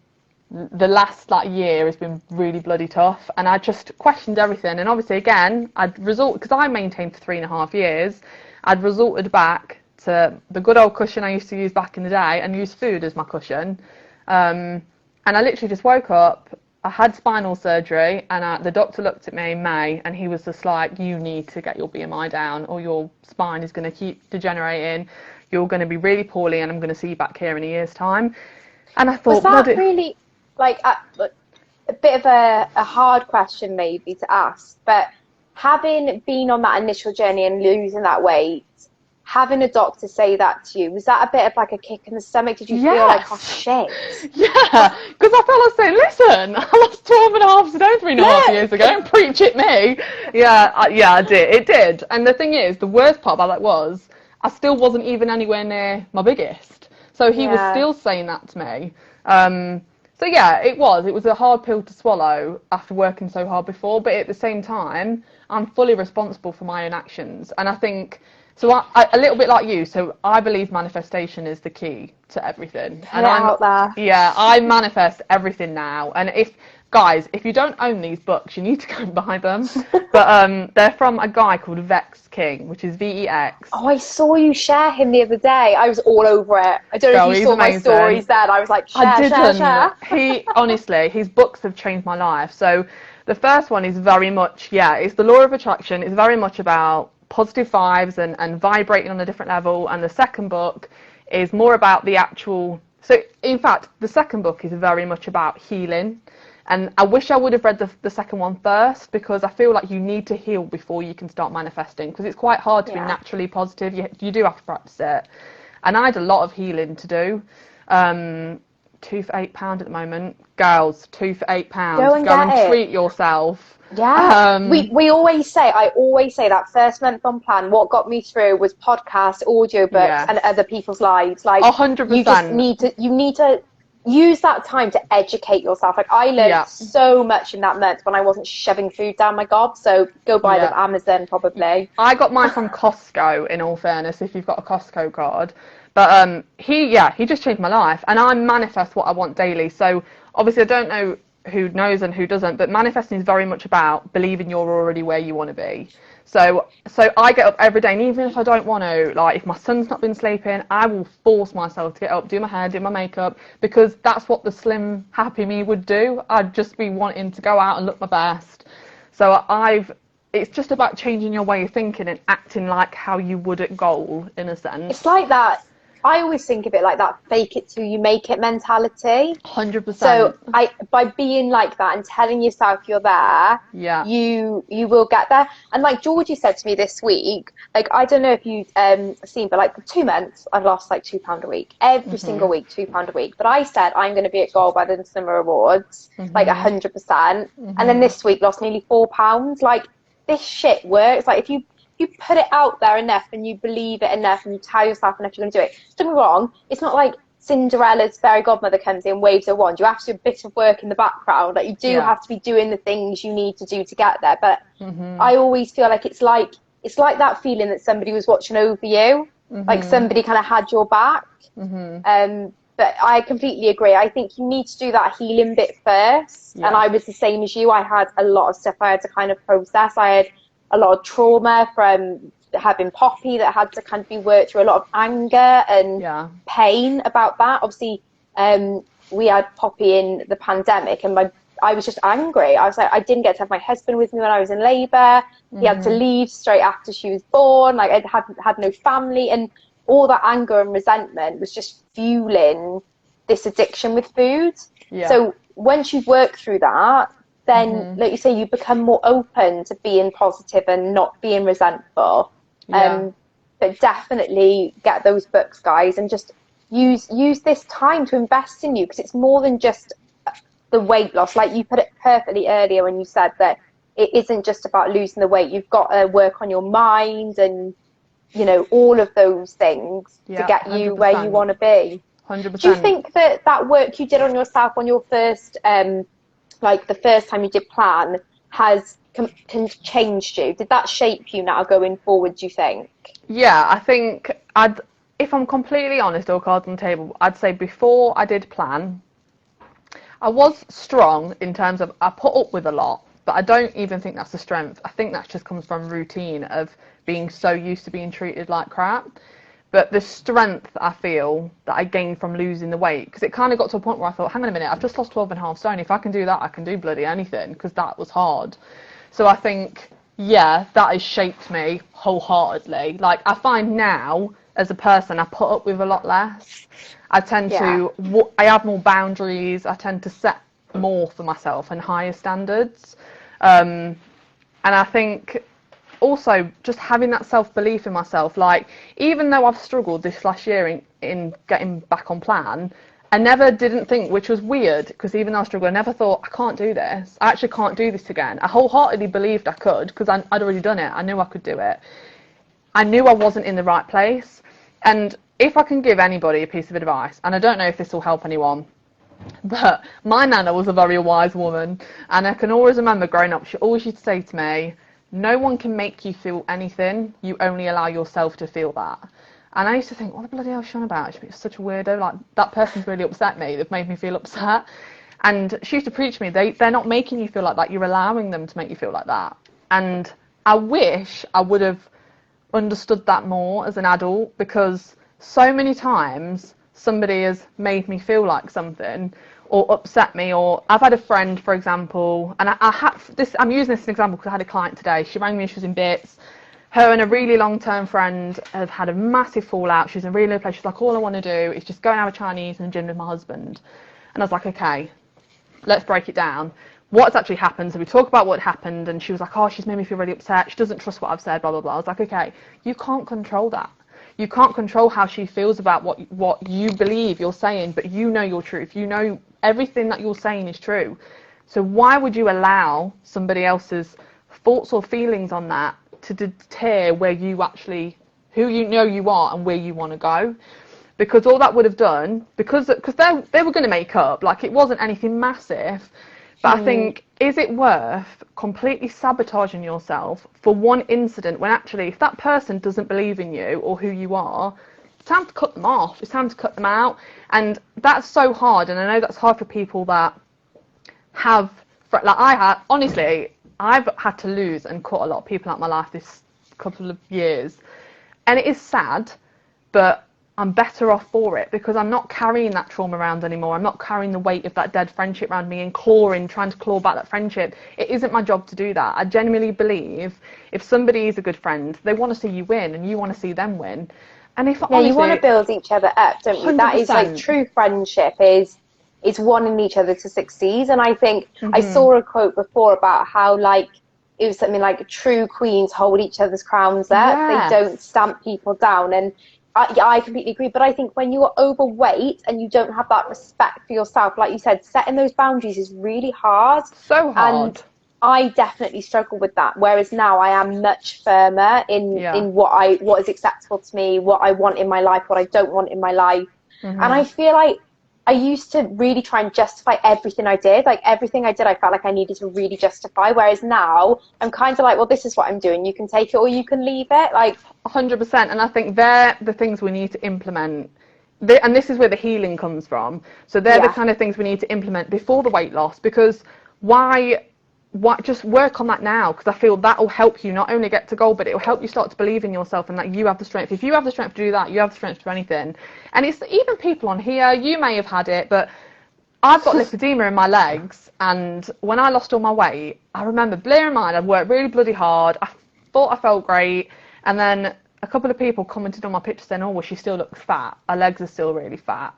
[SPEAKER 2] the last like year has been really bloody tough, and I just questioned everything. And obviously, again, because I maintained for 3.5 years, I'd resorted back to the good old cushion I used to use back in the day and use food as my cushion. And I literally just woke up. I had spinal surgery, and the doctor looked at me in May, and he was just like, you need to get your BMI down or your spine is going to keep degenerating. You're going to be really poorly, and I'm going to see you back here in a year's time. And I thought,
[SPEAKER 1] was that really like a bit of a hard question maybe to ask, but having been on that initial journey and losing that weight, having a doctor say that to you, was that a bit of like a kick in the stomach? Did you feel like, oh shit?
[SPEAKER 2] Yeah, because I felt like saying, listen, I lost 12.5 stone 3.5 years ago, and preach at me. Yeah, I did. It did. And the thing is, the worst part about that was I still wasn't even anywhere near my biggest. So he was still saying that to me. So yeah, it was a hard pill to swallow after working so hard before, but at the same time, I'm fully responsible for my own actions. And I think, so I a little bit like you, so I believe manifestation is the key to everything.
[SPEAKER 1] And out there.
[SPEAKER 2] Yeah, I manifest everything now. And if you don't own these books, you need to go and buy them. But they're from a guy called Vex King, which is VEX.
[SPEAKER 1] Oh, I saw you share him the other day. I was all over it. I don't know if you saw my stories then. I was like, share.
[SPEAKER 2] He, honestly, his books have changed my life. So the first one is very much, it's the law of attraction. It's very much about positive vibes and vibrating on a different level. And the second book is more about the actual... So, in fact, the second book is very much about healing. And I wish I would have read the second one first, because I feel like you need to heal before you can start manifesting, because it's quite hard to be naturally positive. You do have to practice it. And I had a lot of healing to do. 2 for £8 at the moment. Girls, 2 for £8. Go and treat yourself.
[SPEAKER 1] Yeah. I always say that first month on plan, what got me through was podcasts, audiobooks, and other people's lives. Like
[SPEAKER 2] 100%.
[SPEAKER 1] You need to use that time to educate yourself. Like, I learned so much in that month when I wasn't shoving food down my gob. So go buy them Amazon probably.
[SPEAKER 2] I got mine from Costco, in all fairness, if you've got a Costco card. But he just changed my life, and I manifest what I want daily. So obviously I don't know who knows and who doesn't, but manifesting is very much about believing you're already where you want to be. So I get up every day, and even if I don't want to, like if my son's not been sleeping, I will force myself to get up, do my hair, do my makeup, because that's what the slim, happy me would do. I'd just be wanting to go out and look my best. So it's just about changing your way of thinking and acting like how you would at goal, in a sense.
[SPEAKER 1] It's like that. I always think of it like that fake it till you make it mentality.
[SPEAKER 2] 100%.
[SPEAKER 1] So by being like that and telling yourself you're there,
[SPEAKER 2] yeah,
[SPEAKER 1] you will get there. And like Georgie said to me this week, like I don't know if you've seen, but like for 2 months I've lost like £2 a week every single week, £2 a week. But I said I'm going to be at goal by the summer awards, like 100%. And then this week lost nearly £4. Like this shit works. Like if you put it out there enough and you believe it enough and you tell yourself enough you're going to do it. Don't get me wrong, it's not like Cinderella's fairy godmother comes in, waves her wand. You have to do a bit of work in the background. Like you do have to be doing the things you need to do to get there. But I always feel like it's like that feeling that somebody was watching over you, like somebody kind of had your back. But I completely agree. I think you need to do that healing bit first. And I was the same as you. I had a lot of stuff I had to kind of process. I had a lot of trauma from having Poppy that had to kind of be worked through, a lot of anger and pain about that. Obviously, we had Poppy in the pandemic and I was just angry. I was like, I didn't get to have my husband with me when I was in labour. He had to leave straight after she was born. Like I had no family, and all that anger and resentment was just fueling this addiction with food. So once you've worked through that, then, like you say, you become more open to being positive and not being resentful. But definitely get those books, guys, and just use this time to invest in you, because it's more than just the weight loss. Like you put it perfectly earlier when you said that it isn't just about losing the weight. You've got to work on your mind and, you know, all of those things to get you 100%. Where you want to be.
[SPEAKER 2] 100%.
[SPEAKER 1] Do you think that work you did on yourself on your first like the first time you did plan has changed you? Did that shape you now going forward, do you think?
[SPEAKER 2] Yeah, I think if I'm completely honest, all cards on the table, I'd say before I did plan, I was strong in terms of I put up with a lot, but I don't even think that's a strength. I think that just comes from routine of being so used to being treated like crap. But the strength I feel that I gained from losing the weight, because it kind of got to a point where I thought, hang on a minute, I've just lost 12.5 stone. If I can do that, I can do bloody anything, because that was hard. So I think, yeah, that has shaped me wholeheartedly. Like, I find now, as a person, I put up with a lot less. I tend to, I have more boundaries. I tend to set more for myself and higher standards. And I think also just having that self-belief in myself, like even though I've struggled this last year in getting back on plan, I never didn't think, which was weird, because even though I struggled, I never thought, I can't do this. I actually can't do this again. I wholeheartedly believed I could, because I'd already done it. I knew I could do it. I knew I wasn't in the right place. And if I can give anybody a piece of advice, and I don't know if this will help anyone, but my nana was a very wise woman, and I can always remember growing up, she always used to say to me, no one can make you feel anything, you only allow yourself to feel that. And I used to think, what the bloody hell is she on about? She's such a weirdo, like that person's really upset me, they've made me feel upset. And she used to preach to me, they're not making you feel like that, you're allowing them to make you feel like that. And I wish I would have understood that more as an adult, because so many times somebody has made me feel like something or upset me. Or I've had a friend, for example, and I'm using this as an example because I had a client today. She rang me, she was in bits. Her and a really long-term friend have had a massive fallout. She's in a really low place. She's like, all I want to do is just go and have a Chinese in the gym with my husband. And I was like, okay, let's break it down. What's actually happened? So we talk about what happened, and she was like, oh, she's made me feel really upset. She doesn't trust what I've said, blah, blah, blah. I was like, okay, you can't control that. You can't control how she feels about what you believe you're saying, but you know your truth. You know everything that you're saying is true. So why would you allow somebody else's thoughts or feelings on that to deter where you actually, who you know you are and where you want to go? Because all that would have done, because they were going to make up, like it wasn't anything massive, but I think, is it worth completely sabotaging yourself for one incident when actually if that person doesn't believe in you or who you are, it's time to cut them off, it's time to cut them out. And that's so hard, and I know that's hard for people that have, like I had, honestly, I've had to lose and cut a lot of people out of my life this couple of years, and it is sad, but I'm better off for it because I'm not carrying that trauma around anymore. I'm not carrying the weight of that dead friendship around me and trying to claw back that friendship. It isn't my job to do that. I genuinely believe if somebody is a good friend, they want to see you win and you want to see them win. And if honestly,
[SPEAKER 1] you want to build each other up, don't you?
[SPEAKER 2] 100%.
[SPEAKER 1] That is like true friendship is wanting each other to succeed. And I think I saw a quote before about how like it was something like true queens hold each other's crowns up.
[SPEAKER 2] Yes.
[SPEAKER 1] They don't stamp people down. And I completely agree. But I think when you're overweight and you don't have that respect for yourself, like you said, setting those boundaries is really hard.
[SPEAKER 2] So hard.
[SPEAKER 1] And I definitely struggle with that. Whereas now I am much firmer in what is acceptable to me, what I want in my life, what I don't want in my life. And I feel like I used to really try and justify everything I did. Like everything I did, I felt like I needed to really justify. Whereas now I'm kind of like, well, this is what I'm doing. You can take it or you can leave it. Like
[SPEAKER 2] 100%. And I think they're the things we need to implement. And this is where the healing comes from. So they're the kind of things we need to implement before the weight loss, because why just work on that now, because I feel that will help you not only get to goal, but it will help you start to believe in yourself and that you have the strength. If you have the strength to do that, you have the strength to do anything. And it's even people on here, you may have had it, but I've got lipedema in my legs, and when I lost all my weight, I remember, bear in mind, I'd worked really bloody hard, I thought I felt great, and then a couple of people commented on my picture saying, oh, well, she still looks fat, her legs are still really fat.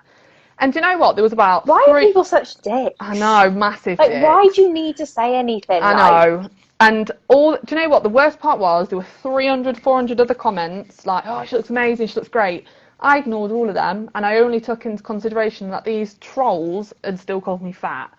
[SPEAKER 2] And do you know what? There was about
[SPEAKER 1] Why are people such dicks?
[SPEAKER 2] I know, massive
[SPEAKER 1] like,
[SPEAKER 2] dicks.
[SPEAKER 1] why do you need to say anything?
[SPEAKER 2] I know. And do you know what? The worst part was there were 300, 400 other comments like, oh, she looks amazing, she looks great. I ignored all of them, and I only took into consideration that these trolls had still called me fat.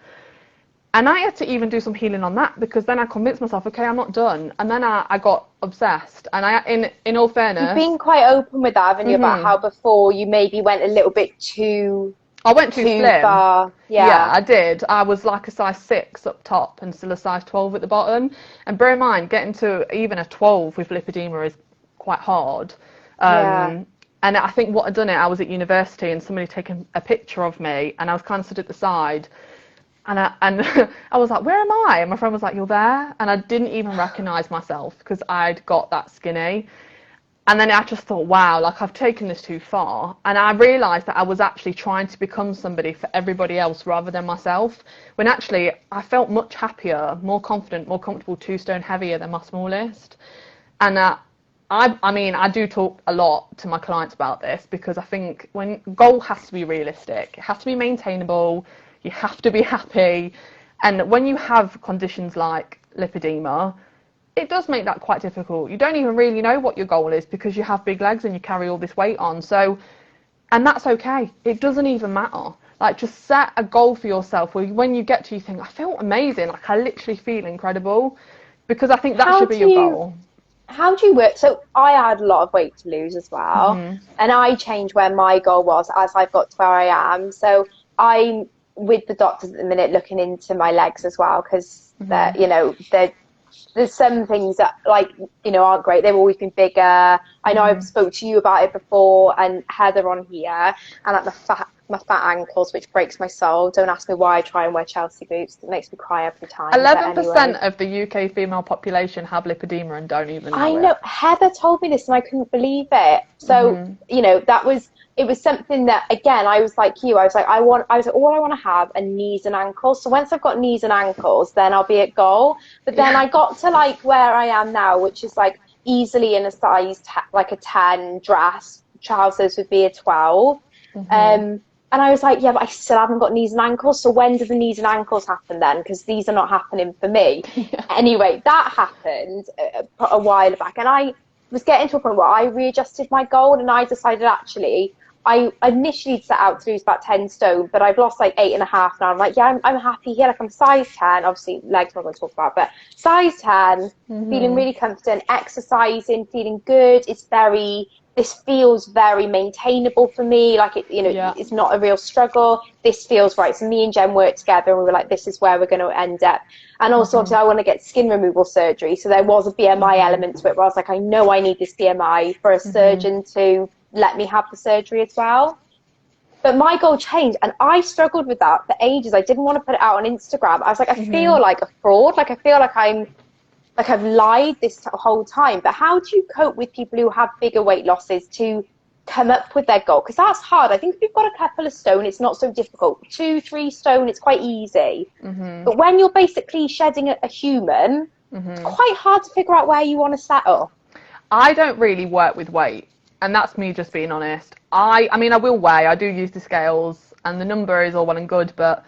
[SPEAKER 2] And I had to even do some healing on that, because then I convinced myself, okay, I'm not done. And then I got obsessed. And in all fairness,
[SPEAKER 1] you've been quite open with that, haven't you, about how before you maybe went a little bit too...
[SPEAKER 2] I went too slim.
[SPEAKER 1] Far.
[SPEAKER 2] Yeah, I did. I was like a size 6 up top and still a size 12 at the bottom. And bear in mind, getting to even a 12 with lipedema is quite hard. And I think what I'd done I was at university and somebody taken a picture of me, and I was kind of stood at the side. And I was like, where am I? And my friend was like, you're there. And I didn't even recognise myself because I'd got that skinny. And then I just thought, wow, like I've taken this too far. And I realised that I was actually trying to become somebody for everybody else rather than myself. When actually I felt much happier, more confident, more comfortable 2 stone heavier than my smallest. And I mean, I do talk a lot to my clients about this, because I think goal has to be realistic. It has to be maintainable. You have to be happy. And when you have conditions like lipedema, it does make that quite difficult. You don't even really know what your goal is because you have big legs and you carry all this weight on. So, and that's okay. It doesn't even matter. Like, just set a goal for yourself where when you get to, you think, I feel amazing. Like, I literally feel incredible, because I think that should be your goal.
[SPEAKER 1] How do you work? So I had a lot of weight to lose as well. And I changed where my goal was as I've got to where I am. So I'm with the doctors at the minute looking into my legs as well, because there's some things that, like, aren't great. They've always been bigger. I know I've spoke to you about it before, and Heather on here, and like my fat ankles, which breaks my soul. Don't ask me why I try and wear Chelsea boots. It makes me cry every time.
[SPEAKER 2] 11% of the UK female population have lipedema and don't even know
[SPEAKER 1] I know. Heather told me this and I couldn't believe it. So, it was something that, again, I was like you. I was like, all I want to have are knees and ankles. So once I've got knees and ankles, then I'll be at goal. But then I got to like where I am now, which is like easily in a size like a 10 dress. Trousers would be a 12. And I was like, yeah, but I still haven't got knees and ankles. So when do the knees and ankles happen then? Because these are not happening for me. Anyway, that happened a while back. And I was getting to a point where I readjusted my goal, and I decided actually, I initially set out to lose about 10 stone, but I've lost like 8.5 now. I'm like, yeah, I'm happy here. Like, I'm size 10. Obviously, legs I'm not going to talk about, but size 10, feeling really confident, exercising, feeling good. This feels very maintainable for me. Like, it's not a real struggle. This feels right. So me and Jen worked together, and we were like, this is where we're going to end up. And also, obviously, I want to get skin removal surgery. So there was a BMI element to it where I was like, I know I need this BMI for a surgeon to let me have the surgery as well. But my goal changed, and I struggled with that for ages. I didn't want to put it out on Instagram. I was like, I feel like a fraud. Like, I feel like I'm like I've lied this whole time. But how do you cope with people who have bigger weight losses to come up with their goal? Because that's hard. I think if you've got a couple of stone, it's not so difficult. 2-3 stone, it's quite easy. But when you're basically shedding a human, it's quite hard to figure out where you want to settle.
[SPEAKER 2] I don't really work with weight, and that's me just being honest. I mean, I will weigh. I do use the scales, and the number is all well and good, but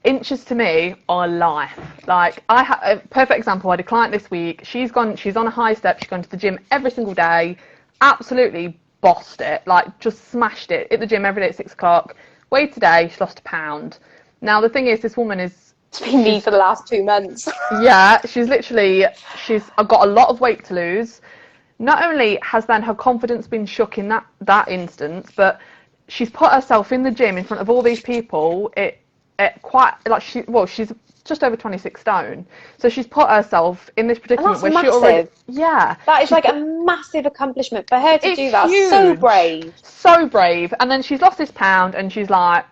[SPEAKER 2] inches to me are life. Like, I have a perfect example. I had a client this week. She's on a high step. She's gone to the gym every single day. Absolutely bossed it. Like, just smashed it. Hit the gym every day at 6 o'clock. Weighed today. She lost a pound. Now, the thing is, this woman is...
[SPEAKER 1] It's been me for the last 2 months.
[SPEAKER 2] Yeah, she's got a lot of weight to lose. Not only has then her confidence been shook in that instance, but she's put herself in the gym in front of all these people. She's just over 26 stone, so she's put herself in this predicament where
[SPEAKER 1] massive.
[SPEAKER 2] she already, yeah,
[SPEAKER 1] that is like a massive accomplishment for her to do that.
[SPEAKER 2] Huge. So brave. And then she's lost this pound, and she's like,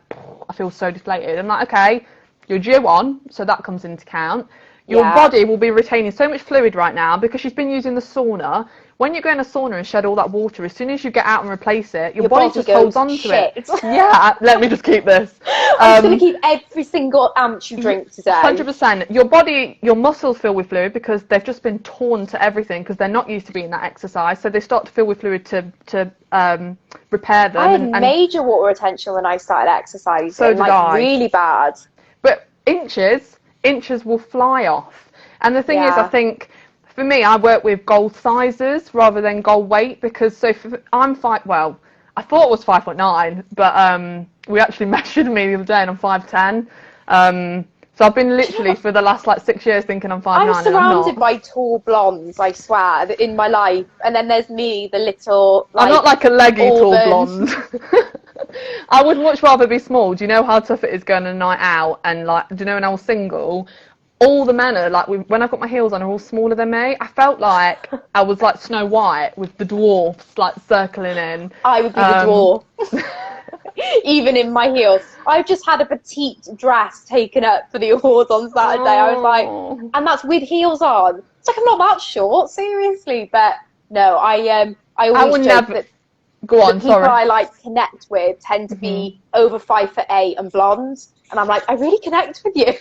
[SPEAKER 2] I feel so deflated. I'm like, okay, you're due on, so that comes into account. Your body will be retaining so much fluid right now because she's been using the sauna. When you go in a sauna and shed all that water, as soon as you get out and replace it, your body just holds on to it. Yeah, let me just keep this.
[SPEAKER 1] I'm going to keep every single ounce you drink today.
[SPEAKER 2] 100%. Your body, your muscles fill with fluid because they've just been torn to everything because they're not used to being that exercise. So they start to fill with fluid to repair them.
[SPEAKER 1] I had major water retention when I started exercising.
[SPEAKER 2] So did I.
[SPEAKER 1] Really bad.
[SPEAKER 2] But inches will fly off. And the thing is, I think... For me, I work with goal sizes rather than goal weight because I thought it was 5'9", but we actually measured me the other day and I'm 5'10". So I've been literally for the last 6 years thinking I'm 5'9".
[SPEAKER 1] I'm surrounded by tall blondes, I swear, in my life, and then there's me, the little. I'm
[SPEAKER 2] not like a leggy tall blonde. I would much rather be small. Do you know how tough it is going on a night out and do you know when I was single? All the men are when I've got my heels on are all smaller than me. I felt like I was like Snow White with the dwarfs circling in.
[SPEAKER 1] I would be the dwarf. Even in my heels. I've just had a petite dress taken up for the awards on Saturday. I was like, and that's with heels on. It's like I'm not that short, seriously. But no, I always joke that
[SPEAKER 2] go on,
[SPEAKER 1] the people I connect with tend to be over 5'8" and blonde, and I'm like, I really connect with you.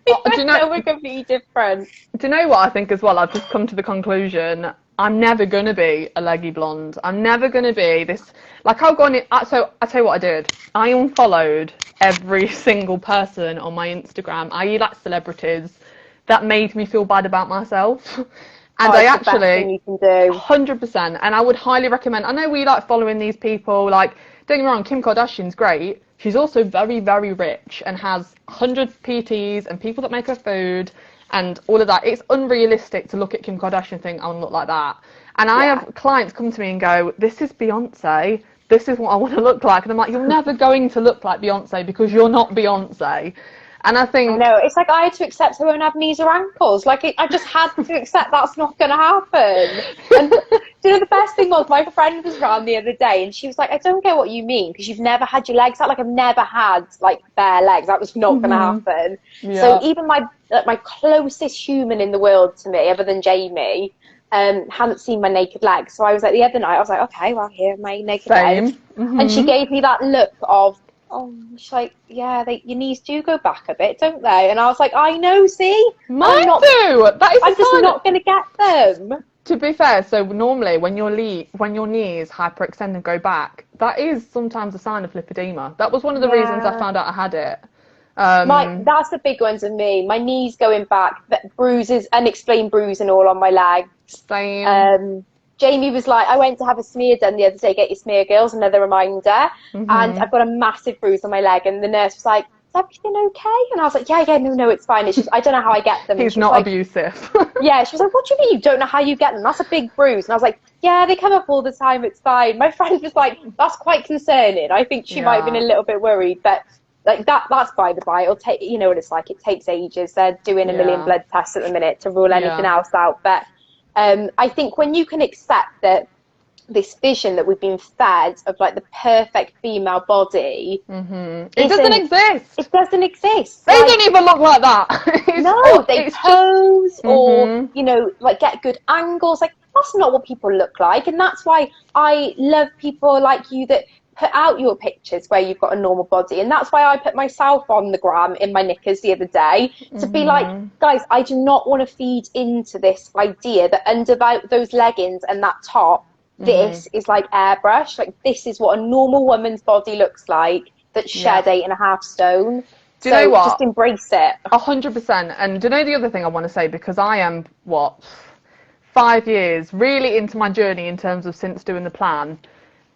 [SPEAKER 1] Do you know we're completely different?
[SPEAKER 2] Do you know what I think as well? I've just come to the conclusion. I'm never gonna be a leggy blonde. I'm never gonna be this. I'll go on it. So I tell you what I did. I unfollowed every single person on my Instagram, i.e. celebrities, that made me feel bad about myself. And I actually,
[SPEAKER 1] the best thing you can do.
[SPEAKER 2] 100%. And I would highly recommend. I know we following these people. Don't get me wrong, Kim Kardashian's great. She's also very, very rich and has 100 PTs and people that make her food and all of that. It's unrealistic to look at Kim Kardashian and think, I want to look like that. And I have clients come to me and go, this is Beyonce. This is what I want to look like. And I'm like, you're never going to look like Beyonce because you're not Beyonce. And I think...
[SPEAKER 1] No, it's like I had to accept I won't have knees or ankles. I just had to accept that's not going to happen. And do you know, the best thing was my friend was around the other day and she was like, I don't get what you mean because you've never had your legs out. I've never had bare legs. That was not going to happen. Yeah. So even my closest human in the world to me, other than Jamie, hadn't seen my naked legs. So I was the other night, I was like, okay, well, here are my naked legs. And she gave me that look of, oh, she's like, yeah, your knees do go back a bit, don't they? And I was like, I know, see?
[SPEAKER 2] Mine do!
[SPEAKER 1] I'm just not going to get them.
[SPEAKER 2] To be fair, so normally when your knees hyperextend and go back, that is sometimes a sign of lipedema. That was one of the reasons I found out I had it.
[SPEAKER 1] That's the big ones of me. My knees going back, bruises, unexplained bruising all on my legs.
[SPEAKER 2] Same.
[SPEAKER 1] Jamie was like, I went to have a smear done the other day, get your smear girls, another reminder. And I've got a massive bruise on my leg. And the nurse was like, is everything okay? And I was like, yeah, no, it's fine. It's just, I don't know how I get them.
[SPEAKER 2] He's not abusive.
[SPEAKER 1] Yeah, she was like, what do you mean you don't know how you get them? That's a big bruise. And I was like, yeah, they come up all the time. It's fine. My friend was like, that's quite concerning. I think she might have been a little bit worried. But that's by the by. It'll take, you know what it's like. It takes ages. They're doing a million blood tests at the minute to rule anything else out. But I think when you can accept that this vision that we've been fed of like the perfect female body.
[SPEAKER 2] It doesn't exist.
[SPEAKER 1] It doesn't exist.
[SPEAKER 2] They don't even look like that.
[SPEAKER 1] No, they pose or, you know, like get good angles. Like, that's not what people look like. And that's why I love people like you that put out your pictures where you've got a normal body. And that's why I put myself on the gram in my knickers the other day to be like, guys, I do not want to feed into this idea that under those leggings and that top, this is like airbrush. Like, this is what a normal woman's body looks like that's shed 8.5 stone.
[SPEAKER 2] Do you know what?
[SPEAKER 1] Just embrace it.
[SPEAKER 2] 100%. And do you know the other thing I want to say? Because I am, 5 years really into my journey in terms of since doing the plan.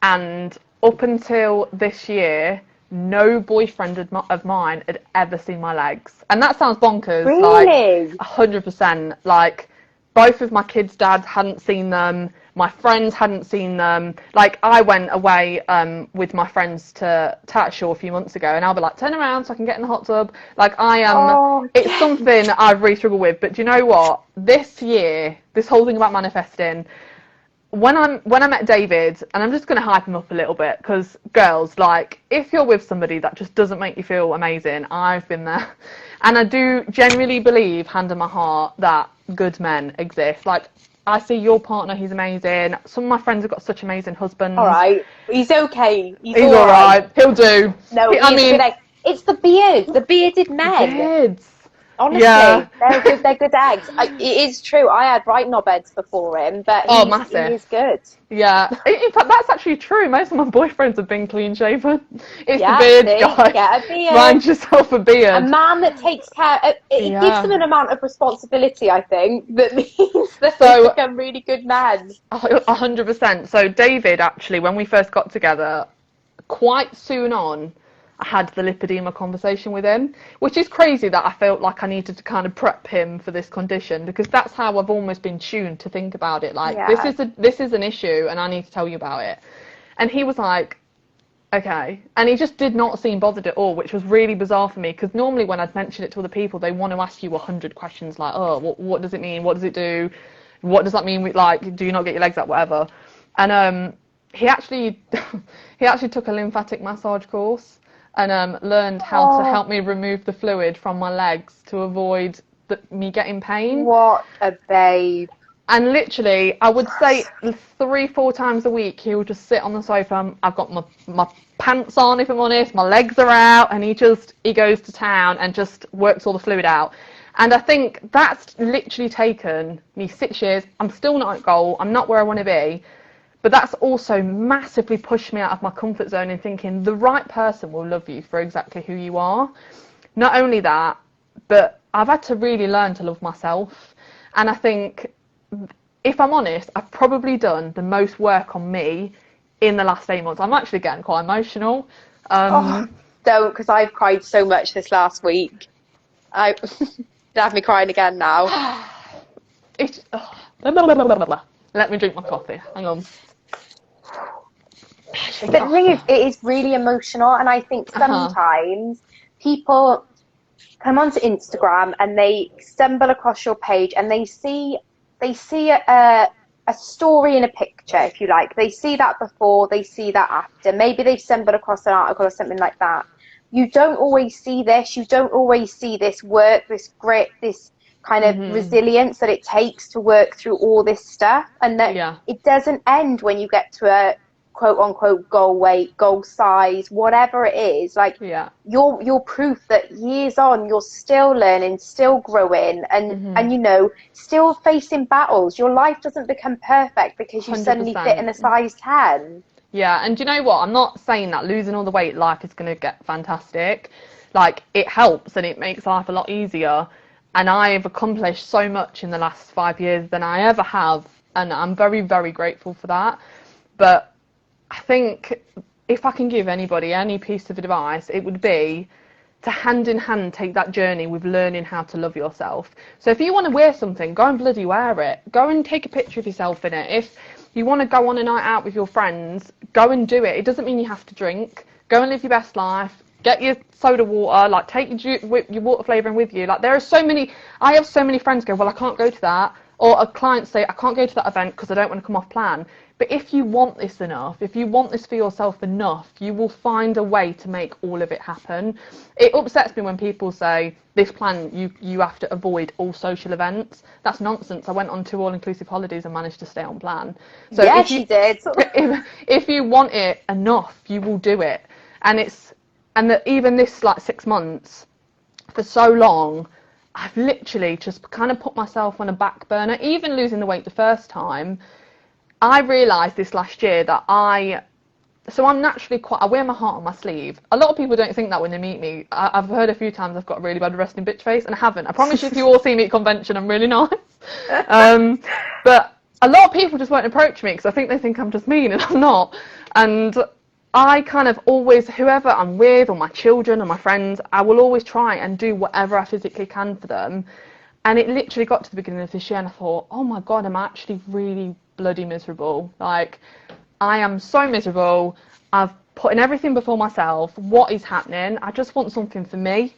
[SPEAKER 2] And up until this year, no boyfriend of mine had ever seen my legs. And that sounds bonkers.
[SPEAKER 1] Really?
[SPEAKER 2] Like, 100%. Like, both of my kids' dads hadn't seen them. My friends hadn't seen them. Like, I went away with my friends to Tatshore a few months ago, and I'll be like, turn around so I can get in the hot tub. Like, I am, it's something I've really struggled with. But do you know what? This year, this whole thing about manifesting, when I met David, and I'm just going to hype him up a little bit, because girls, like, if you're with somebody that just doesn't make you feel amazing, I've been there. And I do genuinely believe, hand on my heart, that good men exist. Like, I see your partner, he's amazing. Some of my friends have got such amazing husbands.
[SPEAKER 1] All right. He's okay. He's
[SPEAKER 2] all right. He'll do.
[SPEAKER 1] No, it's the beard. The bearded men.
[SPEAKER 2] The beards.
[SPEAKER 1] Honestly, they're good eggs. It is true. I had right knobheads before him, but he is good.
[SPEAKER 2] Yeah. In fact, that's actually true. Most of my boyfriends have been clean shaven. It's the beard, guys.
[SPEAKER 1] Get a beard.
[SPEAKER 2] Find yourself a beard.
[SPEAKER 1] A man that takes care. It gives them an amount of responsibility, I think, that means that they become really good men.
[SPEAKER 2] 100%. So David, actually, when we first got together, quite soon on, I had the lipedema conversation with him, which is crazy that I felt like I needed to kind of prep him for this condition, because that's how I've almost been tuned to think about it. Like, this is an issue and I need to tell you about it. And he was like, okay. And he just did not seem bothered at all, which was really bizarre for me, because normally when I'd mention it to other people, they want to ask you 100 questions like, oh, what does it mean? What does it do? What does that mean? Like, do you not get your legs up? Whatever. And he actually took a lymphatic massage course. And learned how to help me remove the fluid from my legs to avoid me getting pain.
[SPEAKER 1] What a babe.
[SPEAKER 2] And literally, I would say 3-4 times a week, he would just sit on the sofa. I've got my pants on, if I'm honest, my legs are out, and he goes to town and just works all the fluid out. And I think that's literally taken me 6 years. I'm still not at goal. I'm not where I want to be. But that's also massively pushed me out of my comfort zone in thinking the right person will love you for exactly who you are. Not only that, but I've had to really learn to love myself. And I think, if I'm honest, I've probably done the most work on me in the last 8 months. I'm actually getting quite emotional.
[SPEAKER 1] Don't, because I've cried so much this last week. You have me crying again now.
[SPEAKER 2] Let me drink my coffee. Hang on.
[SPEAKER 1] But the thing is, it is really emotional, and I think sometimes people come onto Instagram and they stumble across your page and they see a story in a picture, if you like. They see that before, they see that after. Maybe they've stumbled across an article or something like that. You don't always see this. You don't always see this work, this grit, this kind of resilience that it takes to work through all this stuff, and that it doesn't end when you get to a quote unquote goal weight, goal size, whatever it is. Like, you're proof that years on you're still learning, still growing, and you know, still facing battles. Your life doesn't become perfect because you 100%. Suddenly fit in a size 10.
[SPEAKER 2] Yeah, and do you know what? I'm not saying that losing all the weight, life is going to get fantastic. Like, it helps and it makes life a lot easier. And I've accomplished so much in the last 5 years than I ever have. And I'm very, very grateful for that. But I think if I can give anybody any piece of advice, it would be to hand in hand take that journey with learning how to love yourself. So if you want to wear something, go and bloody wear it. Go and take a picture of yourself in it. If you want to go on a night out with your friends, go and do it. It doesn't mean you have to drink. Go and live your best life. Get your soda water, like take your water flavouring with you. Like, there are so many, I have so many friends go, well, I can't go to that. Or a client say, I can't go to that event because I don't want to come off plan. But if you want this enough, if you want this for yourself enough, you will find a way to make all of it happen. It upsets me when people say, this plan, you have to avoid all social events. That's nonsense. I went on 2 all-inclusive holidays and managed to stay on plan. So
[SPEAKER 1] yeah, she did.
[SPEAKER 2] if you want it enough, you will do it. And that even this, like, 6 months, for so long, I've literally just kind of put myself on a back burner. Even losing the weight the first time, I realised this last year that so I'm naturally I wear my heart on my sleeve. A lot of people don't think that when they meet me. I've heard a few times I've got a really bad resting bitch face, and I haven't. I promise you, if you all see me at convention, I'm really nice. But a lot of people just won't approach me because I think they think I'm just mean, and I'm not. And I kind of always, whoever I'm with, or my children or my friends, I will always try and do whatever I physically can for them. And it literally got to the beginning of this year and I thought, oh my God, I'm actually really bloody miserable. Like, I am so miserable. I've put in everything before myself. What is happening? I just want something for me.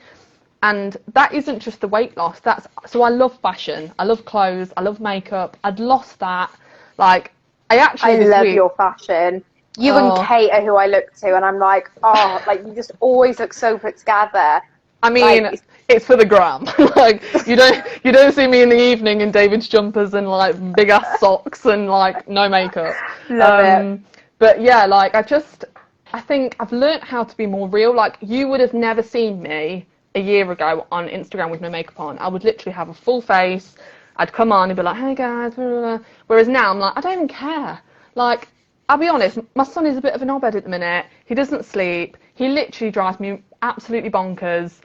[SPEAKER 2] And that isn't just the weight loss. So I love fashion. I love clothes. I love makeup. I'd lost that. Like, I
[SPEAKER 1] love your fashion. You and Kate are who I look to, and I'm like, oh, like, you just always look so put together.
[SPEAKER 2] I mean, like, it's for the gram. Like, you don't see me in the evening in David's jumpers and like big ass socks and like no makeup.
[SPEAKER 1] Love it.
[SPEAKER 2] But yeah, like I think I've learnt how to be more real. Like, you would have never seen me a year ago on Instagram with no makeup on. I would literally have a full face. I'd come on and be like, hey guys, blah, blah, blah. Whereas now I'm like, I don't even care. Like, I'll be honest, my son is a bit of an knobhead at the minute. He doesn't sleep. He literally drives me absolutely bonkers.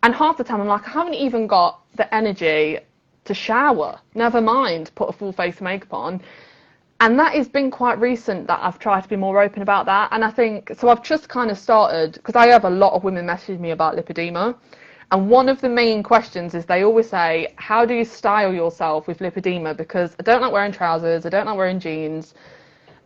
[SPEAKER 2] And half the time I'm like, I haven't even got the energy to shower. Never mind put a full face of makeup on. And that has been quite recent that I've tried to be more open about that. And I think, so I've just kind of started, because I have a lot of women message me about lipedema. And one of the main questions is they always say, how do you style yourself with lipedema? Because I don't like wearing trousers. I don't like wearing jeans.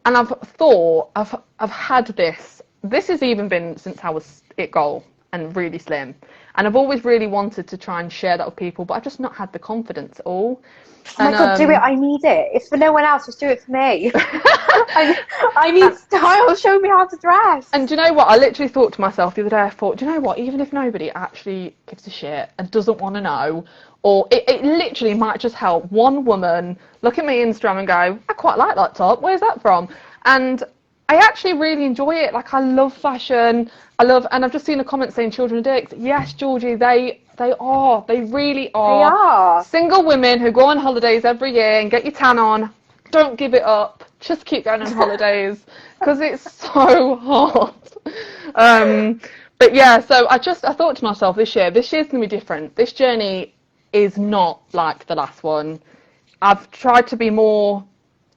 [SPEAKER 2] And I've thought, I've had this has even been since I was it goal and really slim. And I've always really wanted to try and share that with people, but I've just not had the confidence at all.
[SPEAKER 1] Oh my God, do it. I need it. If for no one else, just do it for me. I need style. Show me how to dress.
[SPEAKER 2] And do you know what? I literally thought to myself the other day, I thought, do you know what? Even if nobody actually gives a shit and doesn't want to know, or it literally might just help one woman look at my Instagram and go, I quite like that top. Where's that from? And I actually really enjoy it. Like, I love fashion. And I've just seen a comment saying children are dicks. Yes, Georgie, they are. They really are.
[SPEAKER 1] They are.
[SPEAKER 2] Single women who go on holidays every year and get your tan on. Don't give it up. Just keep going on holidays because it's so hard. But yeah, so I thought to myself this year's going to be different. This journey is not like the last one. I've tried to be more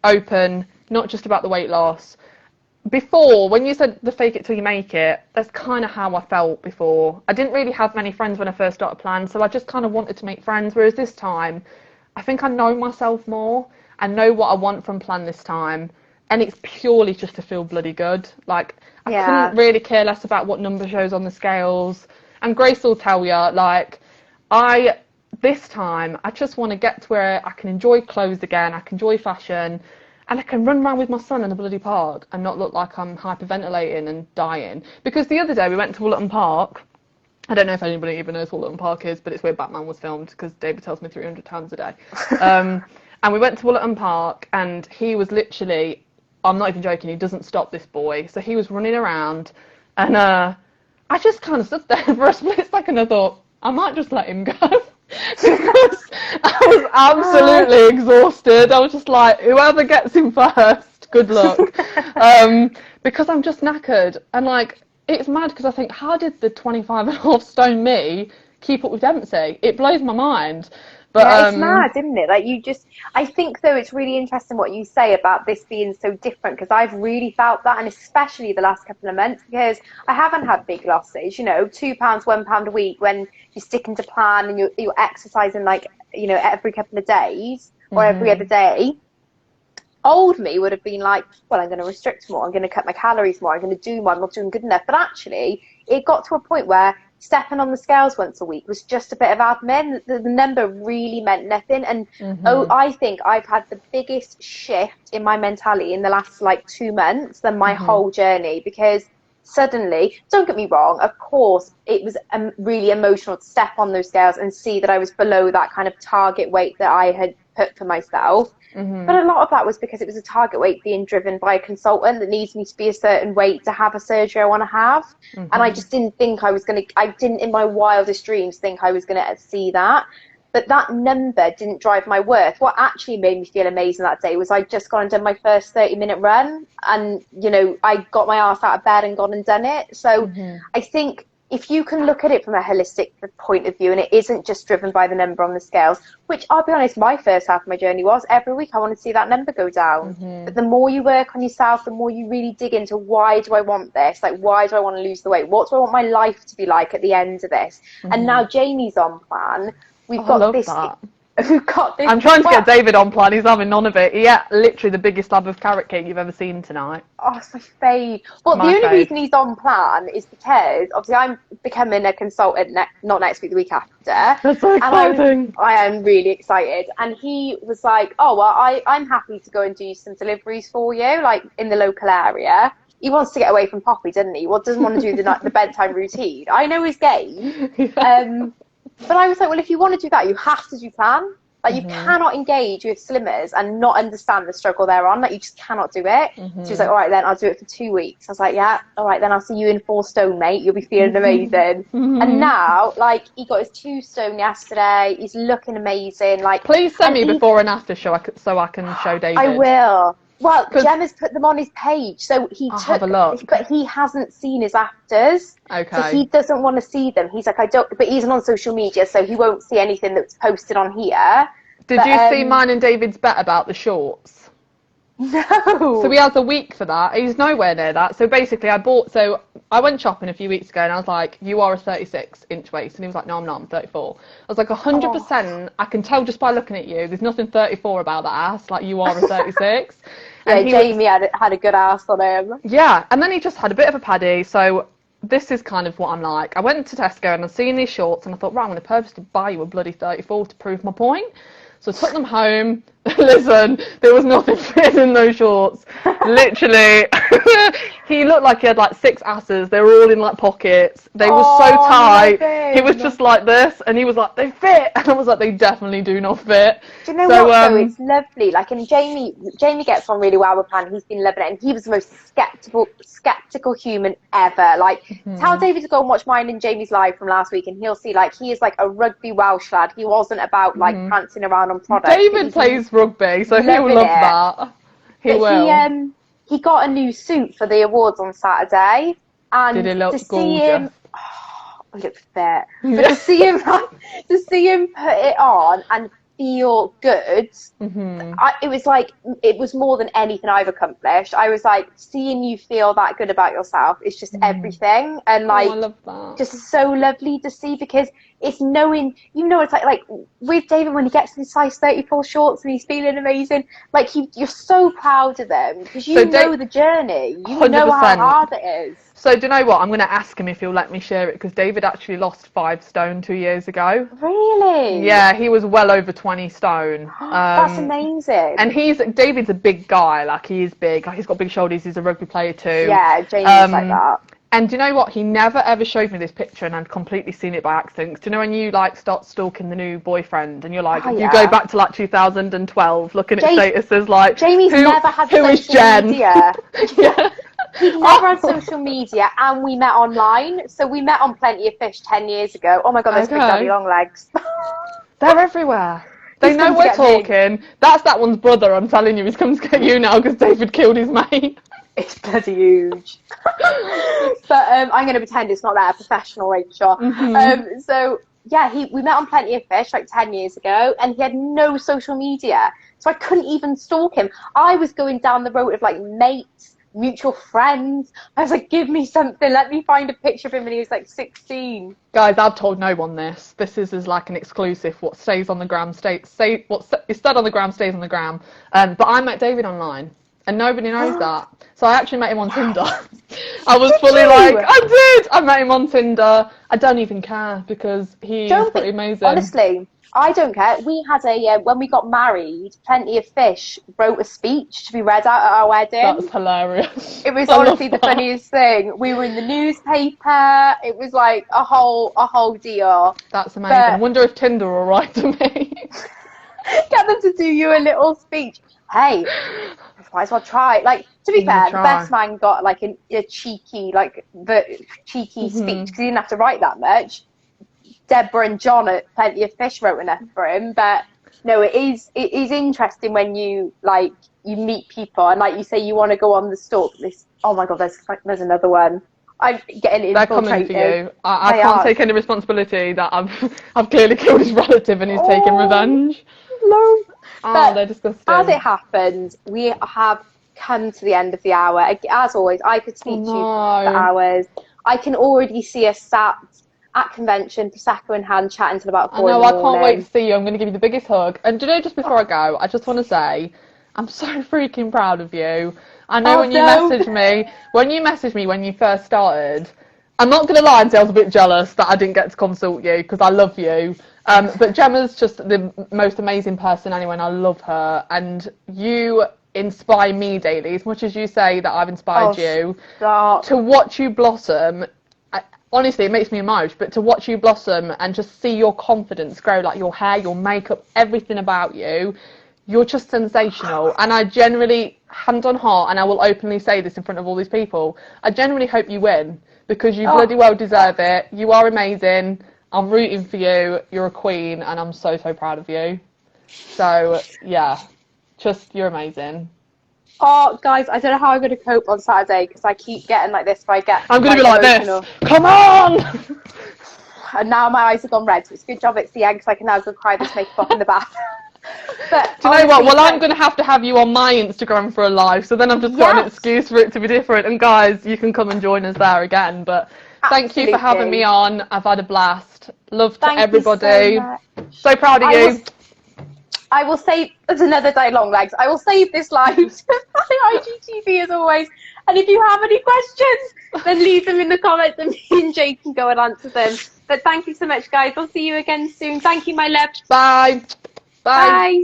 [SPEAKER 2] open, not just about the weight loss. Before, when you said the fake it till you make it, that's kind of how I felt before. I didn't really have many friends when I first started Plan, so I just kind of wanted to make friends, whereas this time, I think I know myself more. I know what I want from Plan this time, and it's purely just to feel bloody good. Like, I couldn't really care less about what number shows on the scales. And Grace will tell you, like, this time, I just want to get to where I can enjoy clothes again, I can enjoy fashion, and I can run around with my son in the bloody park and not look like I'm hyperventilating and dying. Because the other day we went to Woollerton Park. I don't know if anybody even knows what Woollerton Park is, but it's where Batman was filmed, because David tells me 300 times a day. And we went to Woollerton Park, and he was literally, I'm not even joking, he doesn't stop, this boy. So he was running around, and I just kind of stood there for a split second. I thought, I might just let him go. Because I was absolutely exhausted. I was just like, whoever gets him first, good luck. Because I'm just knackered. And like, it's mad because I think, how did the 25.5 stone me keep up with Dempsey? It blows my mind. But,
[SPEAKER 1] yeah, it's mad, isn't it? Like, I think, though, it's really interesting what you say about this being so different, because I've really felt that, and especially the last couple of months, because I haven't had big losses, you know, £2, £1 a week when you're sticking to Plan and you're exercising, like, you know, every couple of days or every other day. Old me would have been like, well, I'm going to restrict more, I'm going to cut my calories more, I'm going to do more, I'm not doing good enough. But actually, it got to a point where stepping on the scales once a week was just a bit of admin. The number really meant nothing. And I think I've had the biggest shift in my mentality in the last like 2 months than my whole journey, because suddenly, don't get me wrong, of course, it was really emotional to step on those scales and see that I was below that kind of target weight that I had put for myself. But a lot of that was because it was a target weight being driven by a consultant that needs me to be a certain weight to have a surgery I want to have. And I just didn't think I didn't in my wildest dreams think I was going to see that. But that number didn't drive my worth. What actually made me feel amazing that day was I'd just gone and done my first 30-minute run. And, you know, I got my ass out of bed and gone and done it. So I think if you can look at it from a holistic point of view, and it isn't just driven by the number on the scales, which I'll be honest, my first half of my journey was every week I want to see that number go down. But the more you work on yourself, the more you really dig into, why do I want this? Like, why do I want to lose the weight? What do I want my life to be like at the end of this? And now Jamie's on plan. We've got this. We've got this.
[SPEAKER 2] I'm trying to get David on plan. He's having none of it. He ate literally the biggest slab of carrot cake you've ever seen tonight.
[SPEAKER 1] Oh, it's my fave. Well, the only reason he's on plan is because obviously I'm becoming a consultant not next week, the week after.
[SPEAKER 2] That's so exciting.
[SPEAKER 1] I am really excited. And he was like, oh, well, I'm happy to go and do some deliveries for you, like in the local area. He wants to get away from Poppy, doesn't he? Well, doesn't want to do the bedtime routine. I know his game. But I was like, well, if you want to do that, you have to do plan. Like, you cannot engage with slimmers and not understand the struggle they're on. Like, you just cannot do it. So he was like, all right, then I'll do it for 2 weeks. I was like, yeah, all right, then I'll see you in 4 stone, mate. You'll be feeling amazing. And now, like, he got his 2 stone yesterday. He's looking amazing. Like,
[SPEAKER 2] please send me before and after so I can show David.
[SPEAKER 1] I will. Well, Gemma's put them on his page, so I'll
[SPEAKER 2] have a look.
[SPEAKER 1] But he hasn't seen his afters.
[SPEAKER 2] Okay.
[SPEAKER 1] So he doesn't want to see them. He's like, I don't, but he's on social media, so he won't see anything that's posted on here.
[SPEAKER 2] Did you see mine and David's bet about the shorts?
[SPEAKER 1] No.
[SPEAKER 2] So he has a week for that. He's nowhere near that. So basically I went shopping a few weeks ago and I was like, you are a 36-inch waist. And he was like, no, I'm not, I'm 34. I was like, 100%, I can tell just by looking at you, there's nothing 34 about that ass. Like, you are a 36.
[SPEAKER 1] Yeah, Jamie had a good ass on him.
[SPEAKER 2] Yeah, and then he just had a bit of a paddy. So this is kind of what I'm like. I went to Tesco and I was seeing these shorts and I thought, right, I'm going to purposely buy you a bloody 34 to prove my point. So I took them home. Listen, there was nothing fitting in those shorts. Literally, he looked like he had like 6 asses. They were all in like pockets. They were so tight. He was just like this, and he was like, they fit. And I was like, they definitely do not fit.
[SPEAKER 1] Do you know what though? It's lovely. Like, and Jamie gets on really well with Plan. He's been loving it, and he was the most skeptical human ever. Like, tell David to go and watch mine and Jamie's live from last week, and he'll see like he is like a rugby Welsh lad. He wasn't about like prancing around on products.
[SPEAKER 2] David plays rugby, so he'll love that. He will.
[SPEAKER 1] He got a new suit for the awards on Saturday, and
[SPEAKER 2] did he look
[SPEAKER 1] to see
[SPEAKER 2] gorgeous?
[SPEAKER 1] him, he looked fit. But to see him put it on and feel good, it was more than anything I've accomplished. I was like, seeing you feel that good about yourself is just everything, and like,
[SPEAKER 2] I love that.
[SPEAKER 1] just so lovely to see, because it's knowing, it's like with David when he gets in size 34 shorts and he's feeling amazing, like you're so proud of them because you know the journey, you
[SPEAKER 2] 100%.
[SPEAKER 1] know how hard it is.
[SPEAKER 2] So do you know what? I'm going to ask him if he'll let me share it, because David actually lost 5 stone 2 years ago.
[SPEAKER 1] Really?
[SPEAKER 2] Yeah, he was well over 20 stone.
[SPEAKER 1] That's amazing.
[SPEAKER 2] And David's a big guy. Like, he is big. Like, he's got big shoulders. He's a rugby player too.
[SPEAKER 1] Yeah, Jamie's like that.
[SPEAKER 2] And do you know what? He never ever showed me this picture, and I'd completely seen it by accident. Do you know when you like start stalking the new boyfriend, and you're like, you go back to like 2012, looking at statuses like,
[SPEAKER 1] Jamie's never had social media.
[SPEAKER 2] Yeah.
[SPEAKER 1] He never had social media, and we met online. So we met on Plenty of Fish 10 years ago. Oh my God, those big daddy long legs.
[SPEAKER 2] They're everywhere. They know we're talking. That's that one's brother, I'm telling you. He's come to get you now because David killed his mate.
[SPEAKER 1] It's bloody huge. But I'm going to pretend it's not that, a professional Rachel. So yeah, we met on Plenty of Fish like 10 years ago, and he had no social media. So I couldn't even stalk him. I was going down the road of like mates, mutual friends. I was like, give me something, let me find a picture of him, and he was like 16.
[SPEAKER 2] Guys, I've told no one this. This is like an exclusive. What stays on the gram what's said on the gram stays on the gram. But I met David online. and nobody knows that. So I actually met him on Tinder. I was fully like, I met him on Tinder. I don't even care because he's pretty amazing.
[SPEAKER 1] Honestly, I don't care. We had when we got married, Plenty of Fish wrote a speech to be read out at our wedding.
[SPEAKER 2] That's hilarious.
[SPEAKER 1] It was honestly the funniest thing. We were in the newspaper. It was like a whole deal.
[SPEAKER 2] That's amazing. I wonder if Tinder will write to me.
[SPEAKER 1] Get them to do you a little speech. Hey, might as well try. Like, to be fair, the best man got like a cheeky, cheeky speech because he didn't have to write that much. Deborah and John at Plenty of Fish wrote enough for him, but no, it is interesting when you meet people and like you say you want to go on the stalk. Oh my god, there's another one. I'm getting infiltrated.
[SPEAKER 2] They're coming for you. I can't take any responsibility that I've clearly killed his relative and he's taking revenge.
[SPEAKER 1] No.
[SPEAKER 2] Oh, they're disgusting.
[SPEAKER 1] As it happens, we have come to the end of the hour. As always, I could speak to you for hours. I can already see us sat at convention, Prosecco in hand, chatting till about 4 in the morning.
[SPEAKER 2] I can't wait to see you. I'm going to give you the biggest hug. And just before I go, I just want to say, I'm so freaking proud of you. I know when you messaged me when you first started, I'm not going to lie and say I was a bit jealous that I didn't get to consult you because I love you. But Gemma's just the most amazing person anyway, and I love her. And you inspire me daily, as much as you say that I've inspired you.
[SPEAKER 1] Stop.
[SPEAKER 2] To watch you blossom, honestly, it makes me emotional, but to watch you blossom and just see your confidence grow, like your hair, your makeup, everything about you, you're just sensational. And I generally, hand on heart, and I will openly say this in front of all these people, I genuinely hope you win because you bloody well deserve it. You are amazing. I'm rooting for you. You're a queen, and I'm so, so proud of you. So, yeah, you're amazing.
[SPEAKER 1] Oh, guys, I don't know how I'm going to cope on Saturday because I keep getting like this.
[SPEAKER 2] I'm going to be like this. Come on!
[SPEAKER 1] And now my eyes have gone red, so it's a good job it's the eggs. I can now go cry this makeup off in the bath. But
[SPEAKER 2] do you know what? Well, I'm going to have you on my Instagram for a live, so then I've just got an excuse for it to be different. And guys, you can come and join us there again. But thank you for having me on. I've had a blast. Love to everybody. So proud of you.
[SPEAKER 1] I will save, there's another day long legs. I will save this live to IGTV as always. And if you have any questions, then leave them in the comments and me and Jade can go and answer them. But thank you so much, guys. I'll see you again soon. Thank you, my love.
[SPEAKER 2] Bye. Bye.
[SPEAKER 1] Bye.